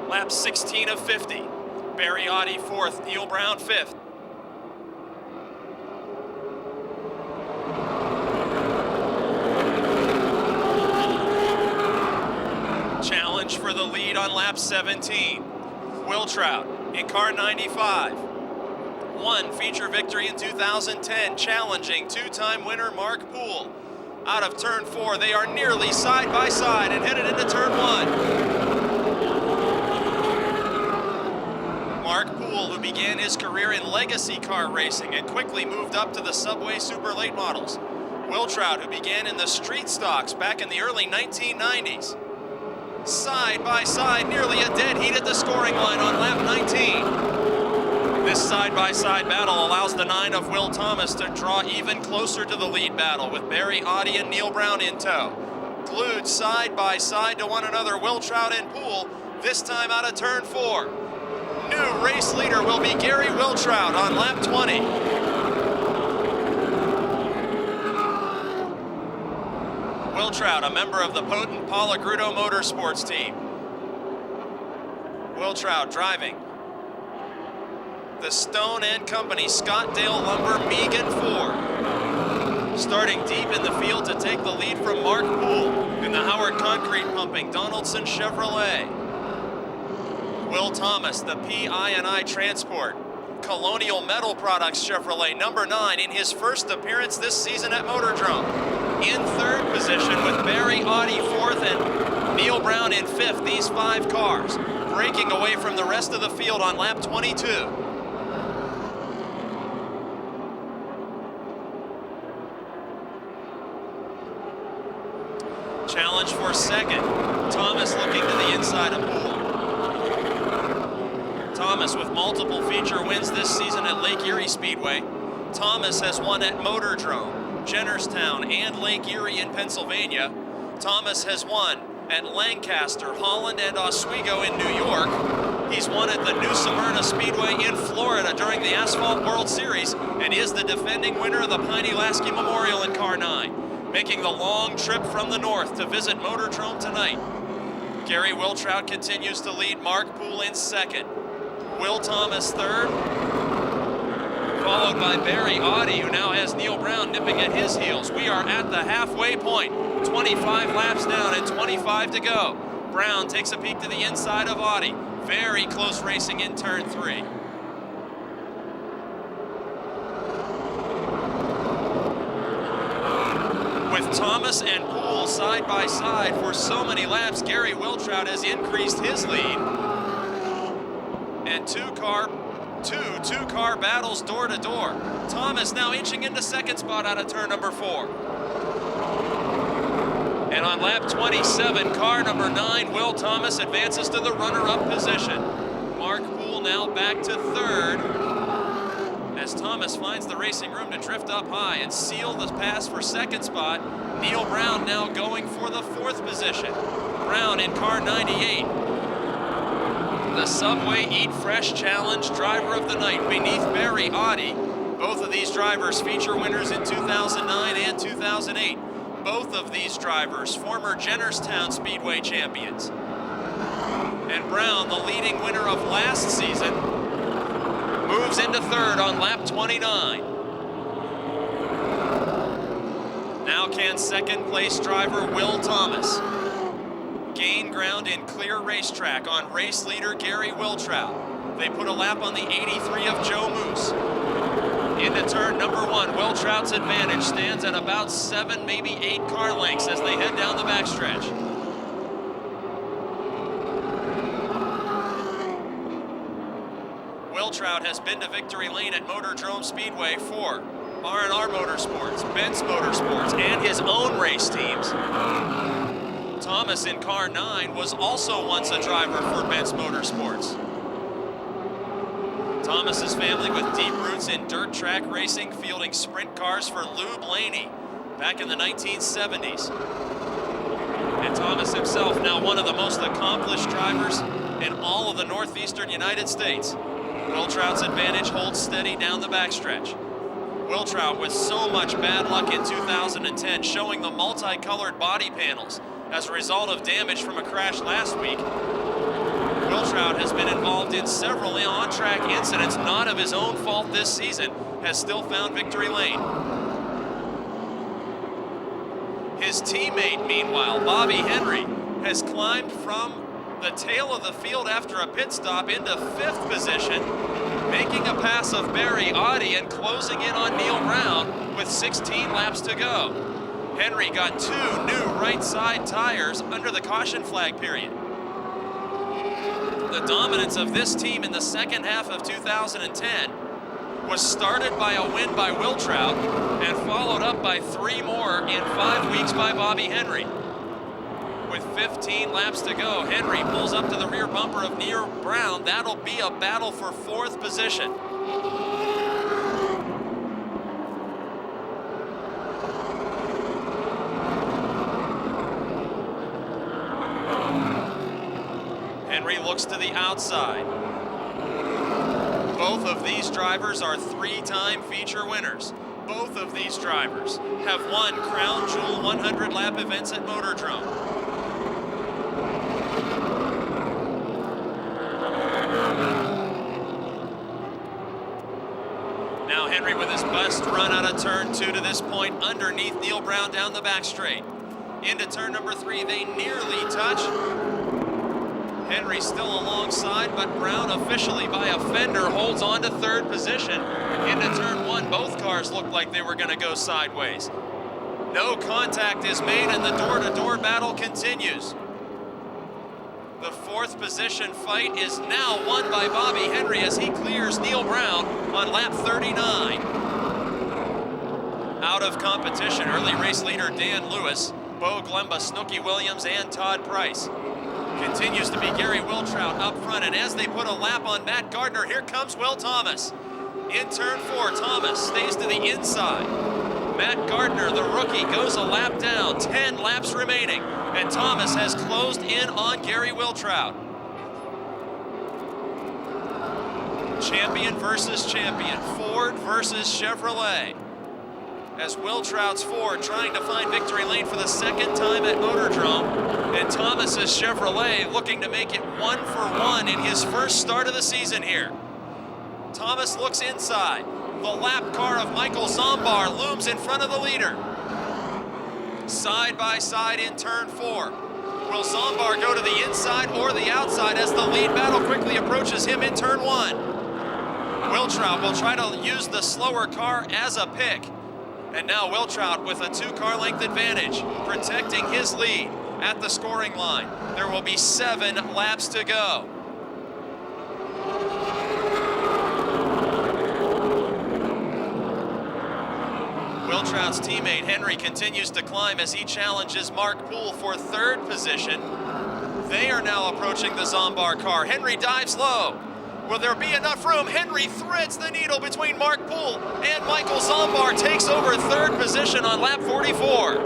Lap 16 of 50. Barry Audi 4th, Neil Brown 5th. Challenge for the lead on lap 17. Wiltrout in car 95. 1 feature victory in 2010, challenging 2-time winner Mark Poole. Out of turn 4, they are nearly side by side and headed into turn 1. Mark Poole, who began his career in legacy car racing and quickly moved up to the Subway Super Late Models. Wiltrout, who began in the street stocks back in the early 1990s. Side by side, nearly a dead heat at the scoring line on lap 19. This side-by-side battle allows the 9 of Will Thomas to draw even closer to the lead battle with Barry Audi and Neil Brown in tow. Glued side by side to one another, Wiltrout and Poole, this time out of turn 4. New race leader will be Gary Wiltrout on lap 20. Wiltrout, a member of the potent Palagrudo Motorsports team. Wiltrout driving the Stone & Company Scottdale Lumber Megan 4. Starting deep in the field to take the lead from Mark Poole in the Howard Concrete Pumping Donaldson Chevrolet. Will Thomas, the PI&I Transport, Colonial Metal Products Chevrolet, number 9, in his first appearance this season at Motordrome. In third position with Barry Audi fourth and Neil Brown in fifth. These 5 cars breaking away from the rest of the field on lap 22. Challenge for second. Thomas looking to the inside of Poole. Thomas with multiple feature wins this season at Lake Erie Speedway. Thomas has won at Motordrome, Jennerstown, and Lake Erie in Pennsylvania. Thomas has won at Lancaster, Holland, and Oswego in New York. He's won at the New Smyrna Speedway in Florida during the Asphalt World Series and is the defending winner of the Piney Lasky Memorial in Car 9, making the long trip from the north to visit Motordrome tonight. Gary Wiltrout continues to lead, Mark Poole in second. Will Thomas third, followed by Barry Audi, who now has Neil Brown nipping at his heels. We are at the halfway point, 25 laps down and 25 to go. Brown takes a peek to the inside of Audi. Very close racing in turn 3. With Thomas and Poole side by side for so many laps, Gary Wiltrout has increased his lead. And two-car battles door to door. Thomas now inching into second spot out of turn number 4. And on lap 27, car number 9, Will Thomas advances to the runner-up position. Mark Poole now back to third as Thomas finds the racing room to drift up high and seal the pass for second spot. Neil Brown now going for the 4th position. Brown in car 98. The Subway Eat Fresh Challenge driver of the night beneath Barry Audi. Both of these drivers feature winners in 2009 and 2008. Both of these drivers former Jennerstown Speedway champions. And Brown, the leading winner of last season, moves into third on lap 29. Now can second place driver Will Thomas gain ground in clear racetrack on race leader Gary Wiltrout. They put a lap on the 83 of Joe Moose. Into turn number 1, Wiltrout's advantage stands at about 7, maybe 8 car lengths as they head down the backstretch. Wiltrout has been to victory lane at Motordrome Speedway for R&R Motorsports, Benz Motorsports, and his own race teams. Thomas in car 9 was also once a driver for Benz Motorsports. Thomas's family with deep roots in dirt track racing, fielding sprint cars for Lou Blaney back in the 1970s. And Thomas himself now one of the most accomplished drivers in all of the northeastern United States. Wiltrout's advantage holds steady down the backstretch. Wiltrout with so much bad luck in 2010, showing the multicolored body panels as a result of damage from a crash last week. Wiltrout has been involved in several on-track incidents not of his own fault this season, has still found victory lane. His teammate, meanwhile, Bobby Henry, has climbed from the tail of the field after a pit stop into 5th position, making a pass of Barry Audi and closing in on Neil Brown with 16 laps to go. Henry got 2 new right side tires under the caution flag period. The dominance of this team in the second half of 2010 was started by a win by Wiltrout and followed up by 3 more in 5 weeks by Bobby Henry. With 15 laps to go, Henry pulls up to the rear bumper of Neil Brown. That'll be a battle for 4th position. Henry looks to the outside. Both of these drivers are 3-time feature winners. Both of these drivers have won Crown Jewel 100 lap events at Motordrome. Now Henry with his best run out of turn 2 to this point underneath Neil Brown down the back straight. Into turn number 3, they nearly touch. Henry still alongside, but Brown officially by a fender holds on to third position. Into turn one, both cars looked like they were going to go sideways. No contact is made and the door-to-door battle continues. The fourth position fight is now won by Bobby Henry as he clears Neil Brown on lap 39. Out of competition, early race leader Dan Lewis, Bo Glemba, Snooky Williams, and Todd Price. Continues to be Gary Wiltrout up front, and as they put a lap on Matt Gardner, here comes Will Thomas. In turn four, Thomas stays to the inside. Matt Gardner, the rookie, goes a lap down, 10 laps remaining, and Thomas has closed in on Gary Wiltrout. Champion versus champion, Ford versus Chevrolet. As Wiltrout's Ford trying to find victory lane for the second time at Motordrome, and Thomas's Chevrolet looking to make it 1-for-1 in his first start of the season here. Thomas looks inside. The lap car of Michael Zombar looms in front of the leader. Side by side in turn four. Will Zombar go to the inside or the outside as the lead battle quickly approaches him in turn one? Wiltrout will try to use the slower car as a pick. And now Wiltrout with a 2-car length advantage, protecting his lead at the scoring line. There will be 7 laps to go. Wiltrout's teammate Henry continues to climb as he challenges Mark Poole for third position. They are now approaching the Zombar car. Henry dives low. Will there be enough room? Henry threads the needle between Mark Poole and Michael Zombar, takes over third position on lap 44.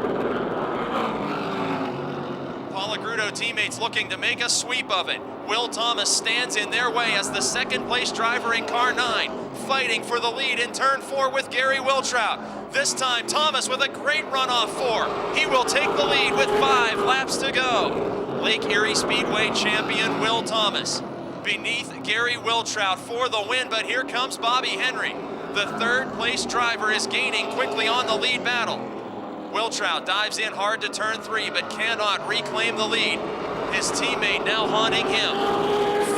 Paul Agrudo teammates looking to make a sweep of it. Will Thomas stands in their way as the second place driver in car 9, fighting for the lead in turn 4 with Gary Wiltrout. This time Thomas with a great run off 4. He will take the lead with 5 laps to go. Lake Erie Speedway champion Will Thomas beneath Gary Wiltrout for the win, but here comes Bobby Henry. The third place driver is gaining quickly on the lead battle. Wiltrout dives in hard to turn 3, but cannot reclaim the lead. His teammate now haunting him.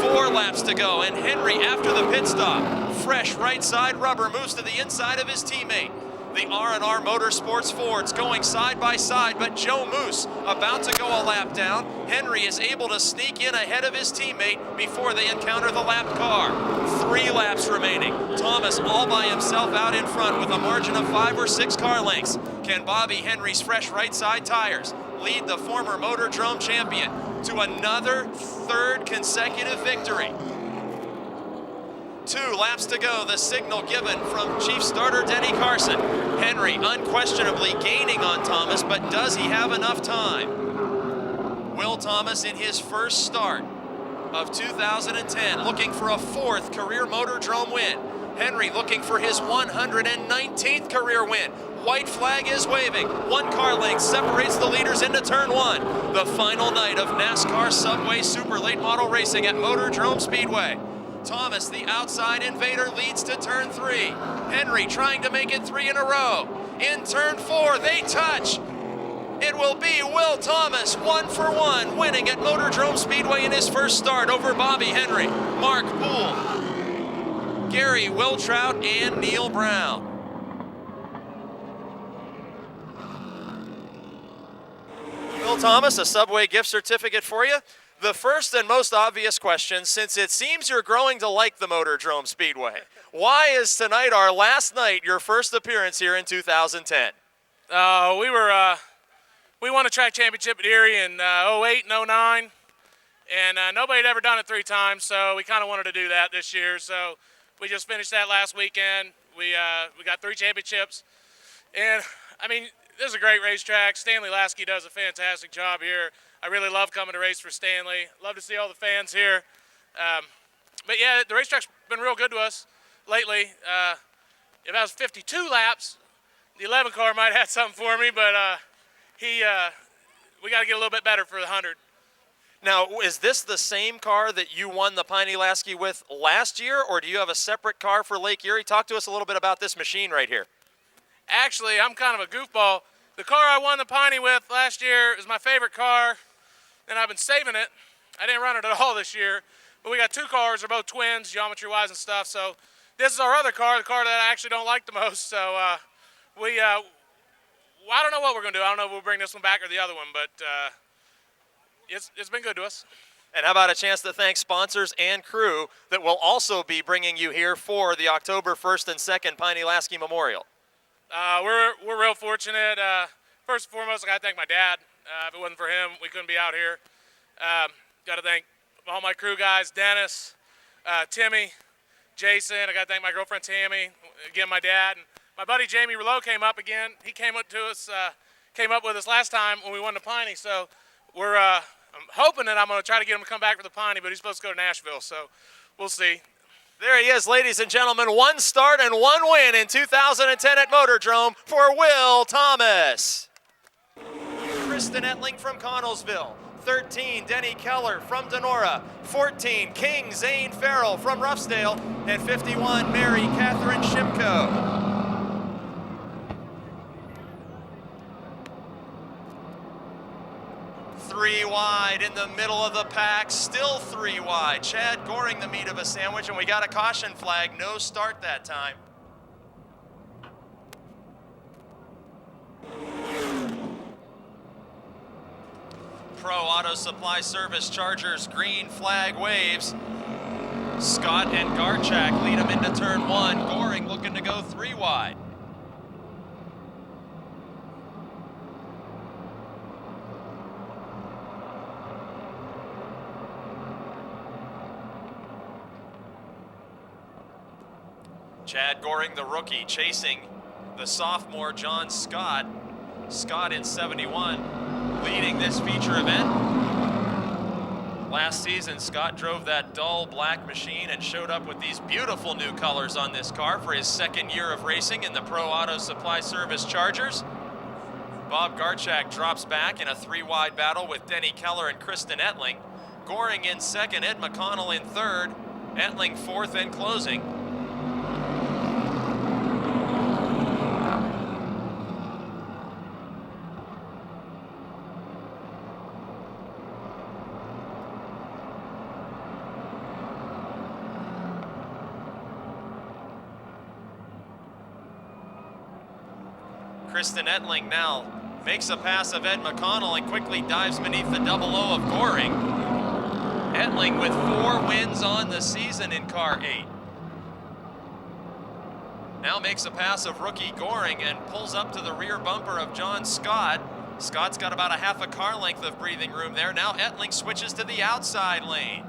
4 laps to go, and Henry after the pit stop. Fresh right side rubber moves to the inside of his teammate. The R&R Motorsports Fords going side by side, but Joe Moose about to go a lap down. Henry is able to sneak in ahead of his teammate before they encounter the lap car. 3 laps remaining. Thomas all by himself out in front with a margin of 5 or 6 car lengths. Can Bobby Henry's fresh right side tires lead the former Motordrome champion to another 3rd consecutive victory? 2 laps to go, the signal given from Chief Starter Denny Carson. Henry unquestionably gaining on Thomas, but does he have enough time? Will Thomas in his first start of 2010, looking for a 4th career Motordrome win. Henry looking for his 119th career win. White flag is waving. 1 car length separates the leaders into turn 1. The final night of NASCAR Subway Super Late Model Racing at Motordrome Speedway. Thomas, the outside invader, leads to turn 3. Henry trying to make it 3 in a row. In turn 4, they touch. It will be Will Thomas, 1-for-1, winning at Motordrome Speedway in his first start over Bobby Henry, Mark Poole, Gary Wiltrout, and Neil Brown. Will Thomas, a Subway gift certificate for you. The first and most obvious question, since it seems you're growing to like the Motordrome Speedway, why is tonight our last night, your first appearance here in 2010?
We won a track championship at Erie in 08 and 09, and nobody had ever done it 3 times, so we kind of wanted to do that this year. So we just finished that last weekend. We got 3 championships, and I mean, this is a great racetrack. Stanley Lasky does a fantastic job here. I really love coming to race for Stanley. Love to see all the fans here. But yeah, the racetrack's been real good to us lately. If that was 52 laps, the 11 car might have had something for me, but we got to get a little bit better for the 100.
Now, is this the same car that you won the Piney Lasky with last year, or do you have a separate car for Lake Erie? Talk to us a little bit about this machine right here.
Actually, I'm kind of a goofball. The car I won the Piney with last year is my favorite car, and I've been saving it. I didn't run it at all this year, but we got 2 cars. They're both twins, geometry-wise and stuff. So this is our other car, the car that I actually don't like the most. So I don't know what we're going to do. I don't know if we'll bring this one back or the other one, but it's been good to us.
And how about a chance to thank sponsors and crew that will also be bringing you here for the October 1st and 2nd Piney Lasky Memorial?
We're real fortunate. First and foremost, I got to thank my dad. If it wasn't for him, we couldn't be out here. Got to thank all my crew guys, Dennis, Timmy, Jason. I got to thank my girlfriend Tammy, again my dad, and my buddy Jamie Rouleau came up again. He came up with us last time when we won the Piney. So I'm hoping that I'm going to try to get him to come back for the Piney, but he's supposed to go to Nashville, so we'll see.
There he is, ladies and gentlemen. 1 start and 1 win in 2010 at Motordrome for Will Thomas. Kristen Etling from Connellsville. 13, Denny Keller from Denora. 14, King Zane Farrell from Ruffsdale. And 51, Mary Catherine Shimko. 3 wide in the middle of the pack, still 3 wide. Chad Goring the meat of a sandwich, and we got a caution flag, no start that time. Pro Auto Supply Service Chargers, green flag waves. Scott and Garchak lead him into turn 1. Goring looking to go 3 wide. Chad Goring, the rookie, chasing the sophomore John Scott. Scott in 71, leading this feature event. Last season, Scott drove that dull black machine and showed up with these beautiful new colors on this car for his 2nd year of racing in the Pro Auto Supply Service Chargers. Bob Garchak drops back in a 3-wide battle with Denny Keller and Kristen Etling. Goring in 2nd, Ed McConnell in 3rd, Etling 4th and closing. Kristen Etling now makes a pass of Ed McConnell and quickly dives beneath the 00 of Goring. Etling with 4 wins on the season in car 8. Now makes a pass of rookie Goring and pulls up to the rear bumper of John Scott. Scott's got about a half a car length of breathing room there. Now Etling switches to the outside lane.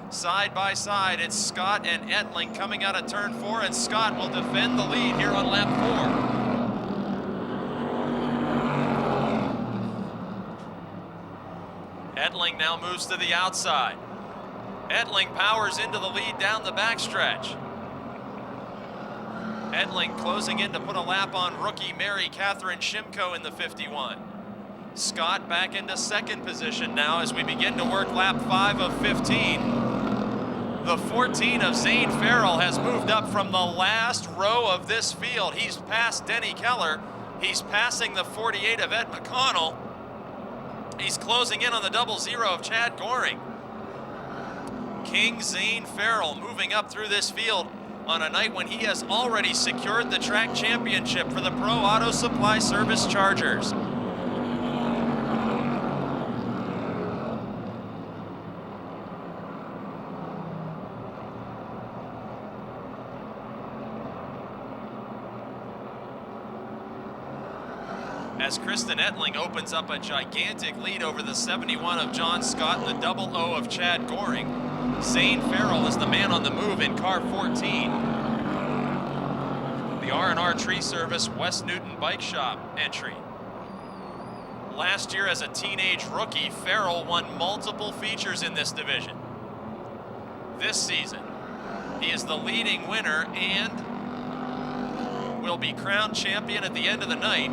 Side by side, it's Scott and Etling coming out of turn 4, and Scott will defend the lead here on lap 4. Etling now moves to the outside. Etling powers into the lead down the backstretch. Etling closing in to put a lap on rookie Mary Catherine Shimko in the 51. Scott back into 2nd position now as we begin to work lap 5 of 15. The 14 of Zane Farrell has moved up from the last row of this field. He's passed Denny Keller. He's passing the 48 of Ed McConnell. He's closing in on the 00 of Chad Goring. King Zane Farrell moving up through this field on a night when he has already secured the track championship for the Pro Auto Supply Service Chargers. As Kristen Etling opens up a gigantic lead over the 71 of John Scott and the 00 of Chad Goring. Zane Farrell is the man on the move in car 14. The R&R Tree Service West Newton Bike Shop entry. Last year as a teenage rookie, Farrell won multiple features in this division. This season, he is the leading winner and will be crowned champion at the end of the night.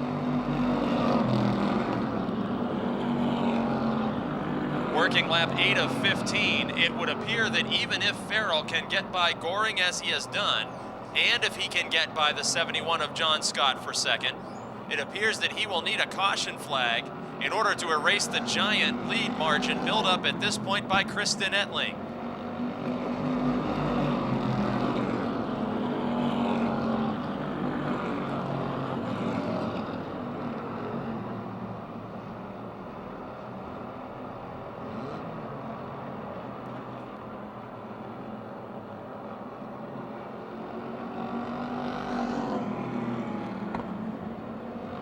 Working lap 8 of 15, it would appear that even if Farrell can get by Goring as he has done, and if he can get by the 71 of John Scott for 2nd, it appears that he will need a caution flag in order to erase the giant lead margin built up at this point by Kristen Ettling.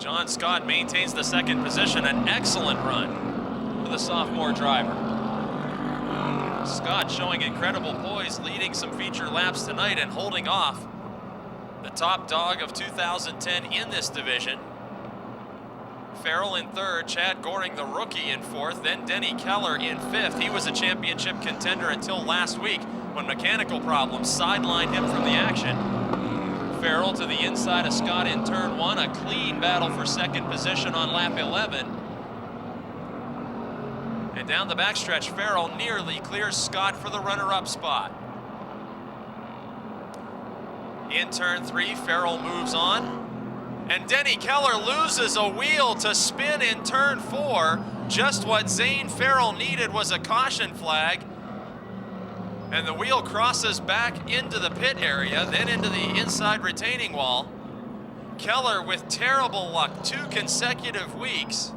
John Scott maintains the second position, an excellent run for the sophomore driver. Scott showing incredible poise, leading some feature laps tonight and holding off the top dog of 2010 in this division. Farrell in third, Chad Goring, the rookie, in fourth, then Denny Keller in fifth. He was a championship contender until last week when mechanical problems sidelined him from the action. Farrell to the inside of Scott in turn one, a clean battle for second position on lap 11. And down the backstretch, Farrell nearly clears Scott for the runner-up spot. In turn three, Farrell moves on. And Denny Keller loses a wheel to spin in turn four. Just what Zane Farrell needed was a caution flag. And the wheel crosses back into the pit area, then into the inside retaining wall. Keller with terrible luck, 2 consecutive weeks,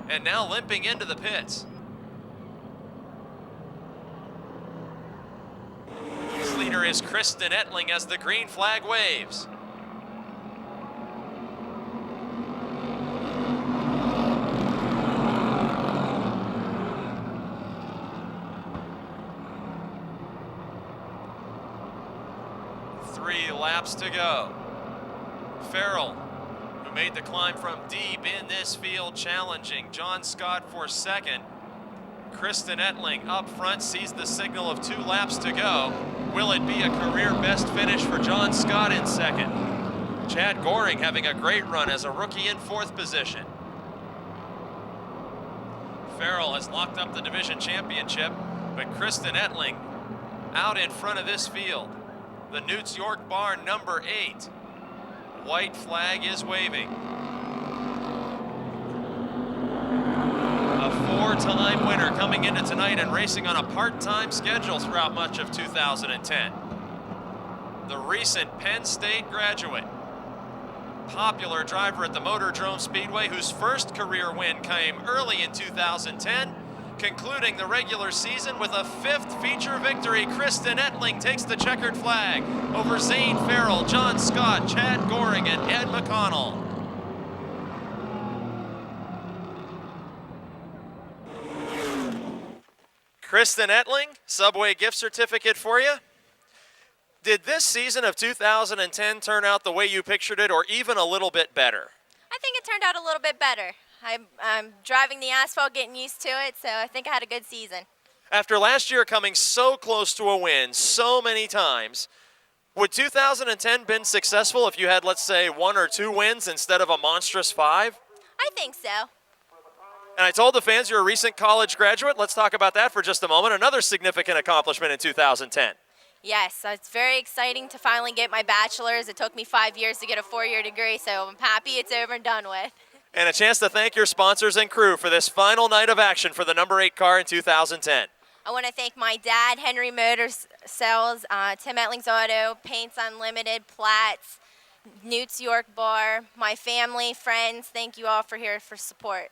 and now limping into the pits. His leader is Kristen Ettling as the green flag waves. Laps to go. Farrell, who made the climb from deep in this field, challenging John Scott for second. Kristen Ettling up front sees the signal of 2 laps to go. Will it be a career best finish for John Scott in second? Chad Goring having a great run as a rookie in fourth position. Farrell has locked up the division championship, but Kristen Ettling out in front of this field. The Newts York Bar number 8. White flag is waving. A 4-time winner coming into tonight and racing on a part-time schedule throughout much of 2010. The recent Penn State graduate. Popular driver at the Motordrome Speedway, whose first career win came early in 2010. Concluding the regular season with a 5th feature victory, Kristen Ettling takes the checkered flag over Zane Farrell, John Scott, Chad Goring, and Ed McConnell. Kristen Ettling, Subway gift certificate for you. Did this season of 2010 turn out the way you pictured it, or even a little bit better?
I think it turned out a little bit better. I'm driving the asphalt, getting used to it, so I think I had a good season.
After last year coming so close to a win so many times, would 2010 been successful if you had, let's say, 1 or 2 wins instead of a monstrous 5?
I think so.
And I told the fans you're a recent college graduate. Let's talk about that for just a moment. Another significant accomplishment in 2010.
Yes, it's very exciting to finally get my bachelor's. It took me 5 years to get a 4-year degree, so I'm happy it's over and done with.
And a chance to thank your sponsors and crew for this final night of action for the number 8 car in 2010.
I want to thank my dad, Henry Motors Sales, Tim Ettling's Auto, Paints Unlimited, Platts, Newts York Bar, my family, friends. Thank you all for here for support.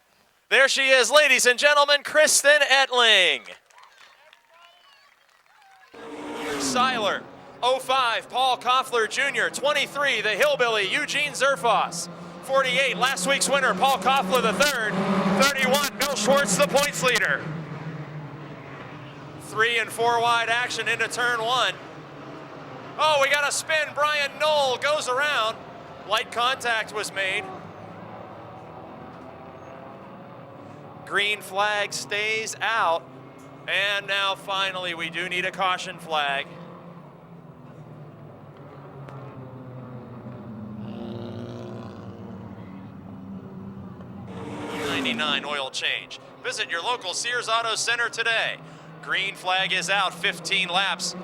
There she is, ladies and gentlemen, Kristen Ettling. Seiler, 05, Paul Koffler Jr., 23, the Hillbilly, Eugene Zerfoss. 48, last week's winner, Paul Koffler III. 31, Bill Schwartz, the points leader. 3 and 4 wide action into turn 1. Oh, we got a spin. Brian Knoll goes around. Light contact was made. Green flag stays out. And now finally we do need a caution flag. $99 oil change. Visit your local Sears Auto Center today. Green flag is out, 15 laps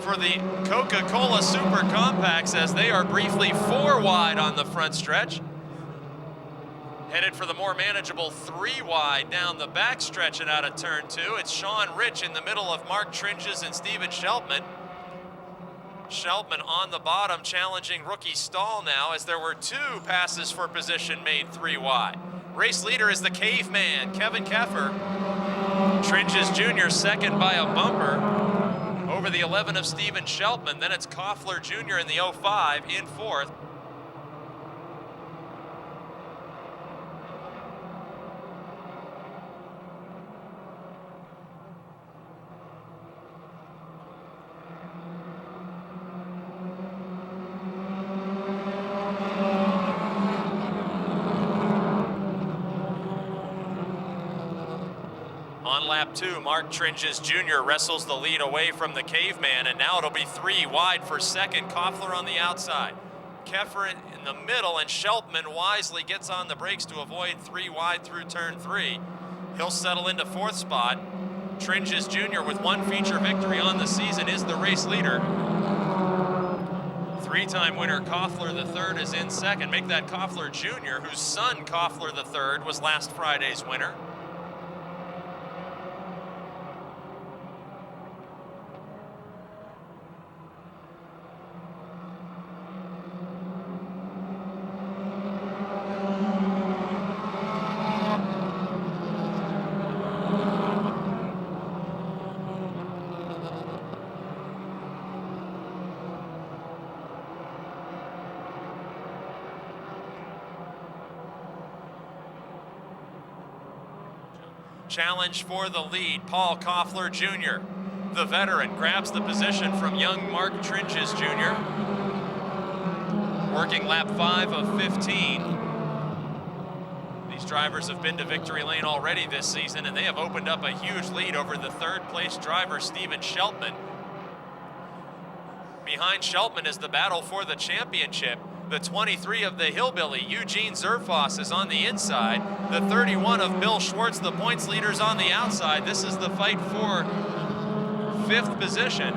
for the Coca-Cola Super Compacts as they are briefly 4 wide on the front stretch. Headed for the more manageable 3 wide down the backstretch and out of turn 2. It's Sean Rich in the middle of Mark Tringes and Steven Sheltman. Sheltman on the bottom challenging rookie Stahl now, as there were 2 passes for position made 3 wide. Race leader is the caveman, Kevin Koffler. Tringes Jr. second by a bumper over the 11 of Steven Sheltman. Then it's Koffler Jr. in the 05 in 4th. On lap 2, Mark Tringes Jr. wrestles the lead away from the caveman, and now it'll be 3 wide for second. Koffler on the outside. Koffler in the middle, and Sheltman wisely gets on the brakes to avoid 3 wide through turn 3. He'll settle into 4th spot. Tringes Jr. with 1 feature victory on the season is the race leader. 3-time winner Koffler III is in second. Make that Koffler Jr., whose son Koffler III was last Friday's winner. Challenge for the lead, Paul Koffler Jr. The veteran grabs the position from young Mark Tringes Jr. Working lap 5 of 15. These drivers have been to victory lane already this season, and they have opened up a huge lead over the 3rd place driver, Steven Sheltman. Behind Sheltman is the battle for the championship. The 23 of the Hillbilly, Eugene Zerfoss, is on the inside. The 31 of Bill Schwartz, the points leaders, on the outside. This is the fight for 5th position.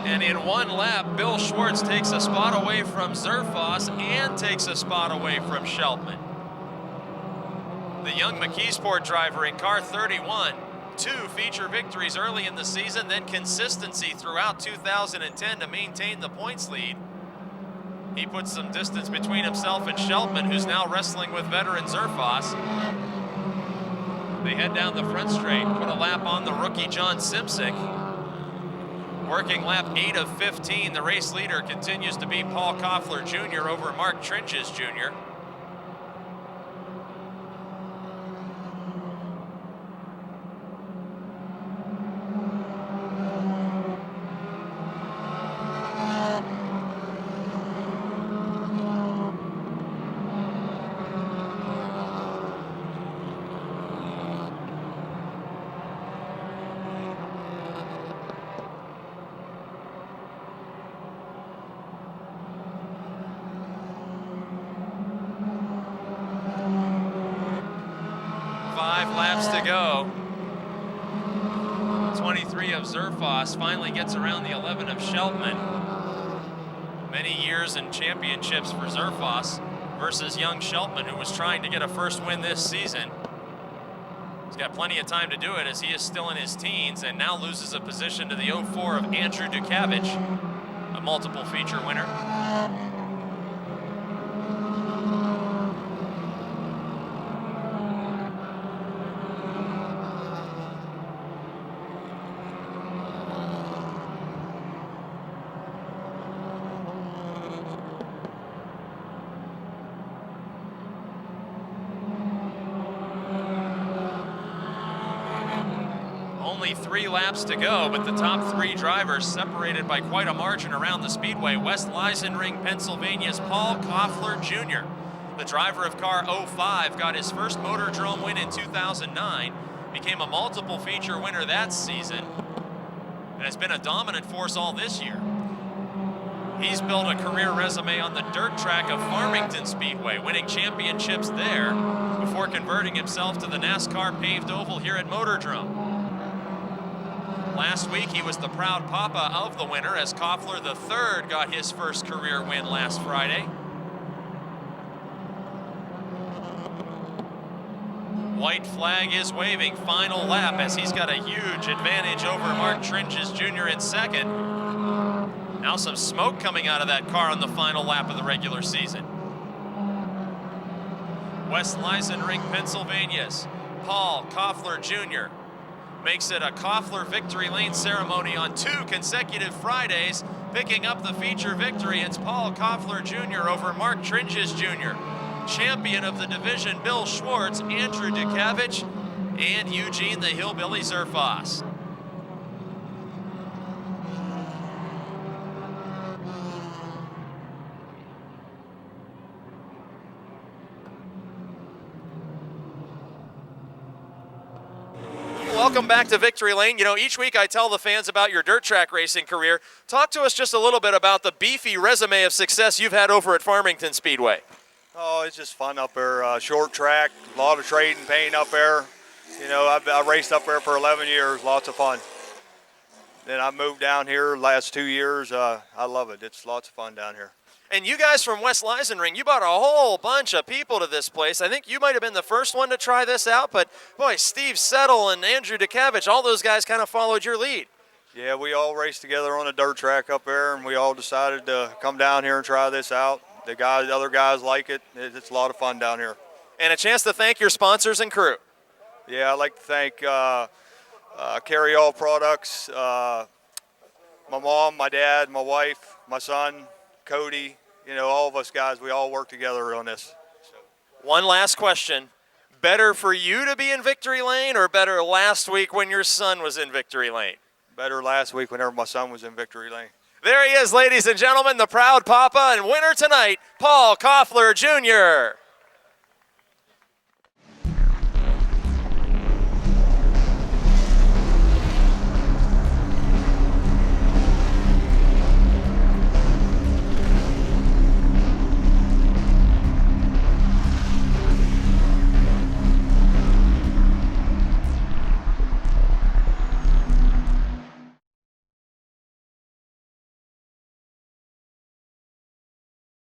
And in 1 lap, Bill Schwartz takes a spot away from Zerfoss and takes a spot away from Sheltman. The young McKeesport driver in car 31, 2 feature victories early in the season, then consistency throughout 2010 to maintain the points lead. He puts some distance between himself and Sheltman, who's now wrestling with veteran Zerfoss. They head down the front straight, put a lap on the rookie John Simsick. Working lap 8 of 15, the race leader continues to be Paul Koffler Jr. over Mark Tringes Jr. Laps to go. 23 of Zerfoss finally gets around the 11 of Sheltman. Many years and championships for Zerfoss versus young Sheltman, who was trying to get a first win this season. He's got plenty of time to do it, as he is still in his teens, and now loses a position to the 04 of Andrew Dukavich, a multiple feature winner. Only 3 laps to go, but the top 3 drivers separated by quite a margin around the speedway. West Leisenring, Pennsylvania's Paul Koffler Jr. The driver of car 05 got his first Motordrome win in 2009, became a multiple feature winner that season, and has been a dominant force all this year. He's built a career resume on the dirt track of Farmington Speedway, winning championships there before converting himself to the NASCAR paved oval here at Motordrome. Last week, he was the proud papa of the winner as Koffler III got his first career win last Friday. White flag is waving, final lap as he's got a huge advantage over Mark Tringes Jr. in second. Now some smoke coming out of that car on the final lap of the regular season. West Leisenring, Pennsylvania's Paul Koffler Jr. makes it a Koffler victory lane ceremony on 2 consecutive Fridays, picking up the feature victory. It's Paul Koffler Jr. over Mark Tringes Jr. Champion of the division, Bill Schwartz, Andrew Dukavich, and Eugene the Hillbilly Zerfoss. Welcome back to Victory Lane. You know, each week I tell the fans about your dirt track racing career. Talk to us just a little bit about the beefy resume of success you've had over at Farmington Speedway.
Oh, it's just fun up there. Short track, a lot of trading, paint up there. You know, I raced up there for 11 years, lots of fun. Then I moved down here last 2 years. I love it. It's lots of fun down here.
And you guys from West Leisenring, you brought a whole bunch of people to this place. I think you might have been the first one to try this out, but boy, Steve Settle and Andrew Dukavich, all those guys kind of followed your lead.
Yeah, we all raced together on a dirt track up there, and we all decided to come down here and try this out. The other guys like it. It's a lot of fun down here.
And a chance to thank your sponsors and crew.
Yeah, I'd like to thank Carry All Products, my mom, my dad, my wife, my son, Cody. You know, all of us guys, we all work together on this.
One last question. Better for you to be in Victory Lane or better last week when your son was in Victory Lane?
Better last week whenever my son was in Victory Lane.
There he is, ladies and gentlemen, the proud papa and winner tonight, Paul Koffler Jr.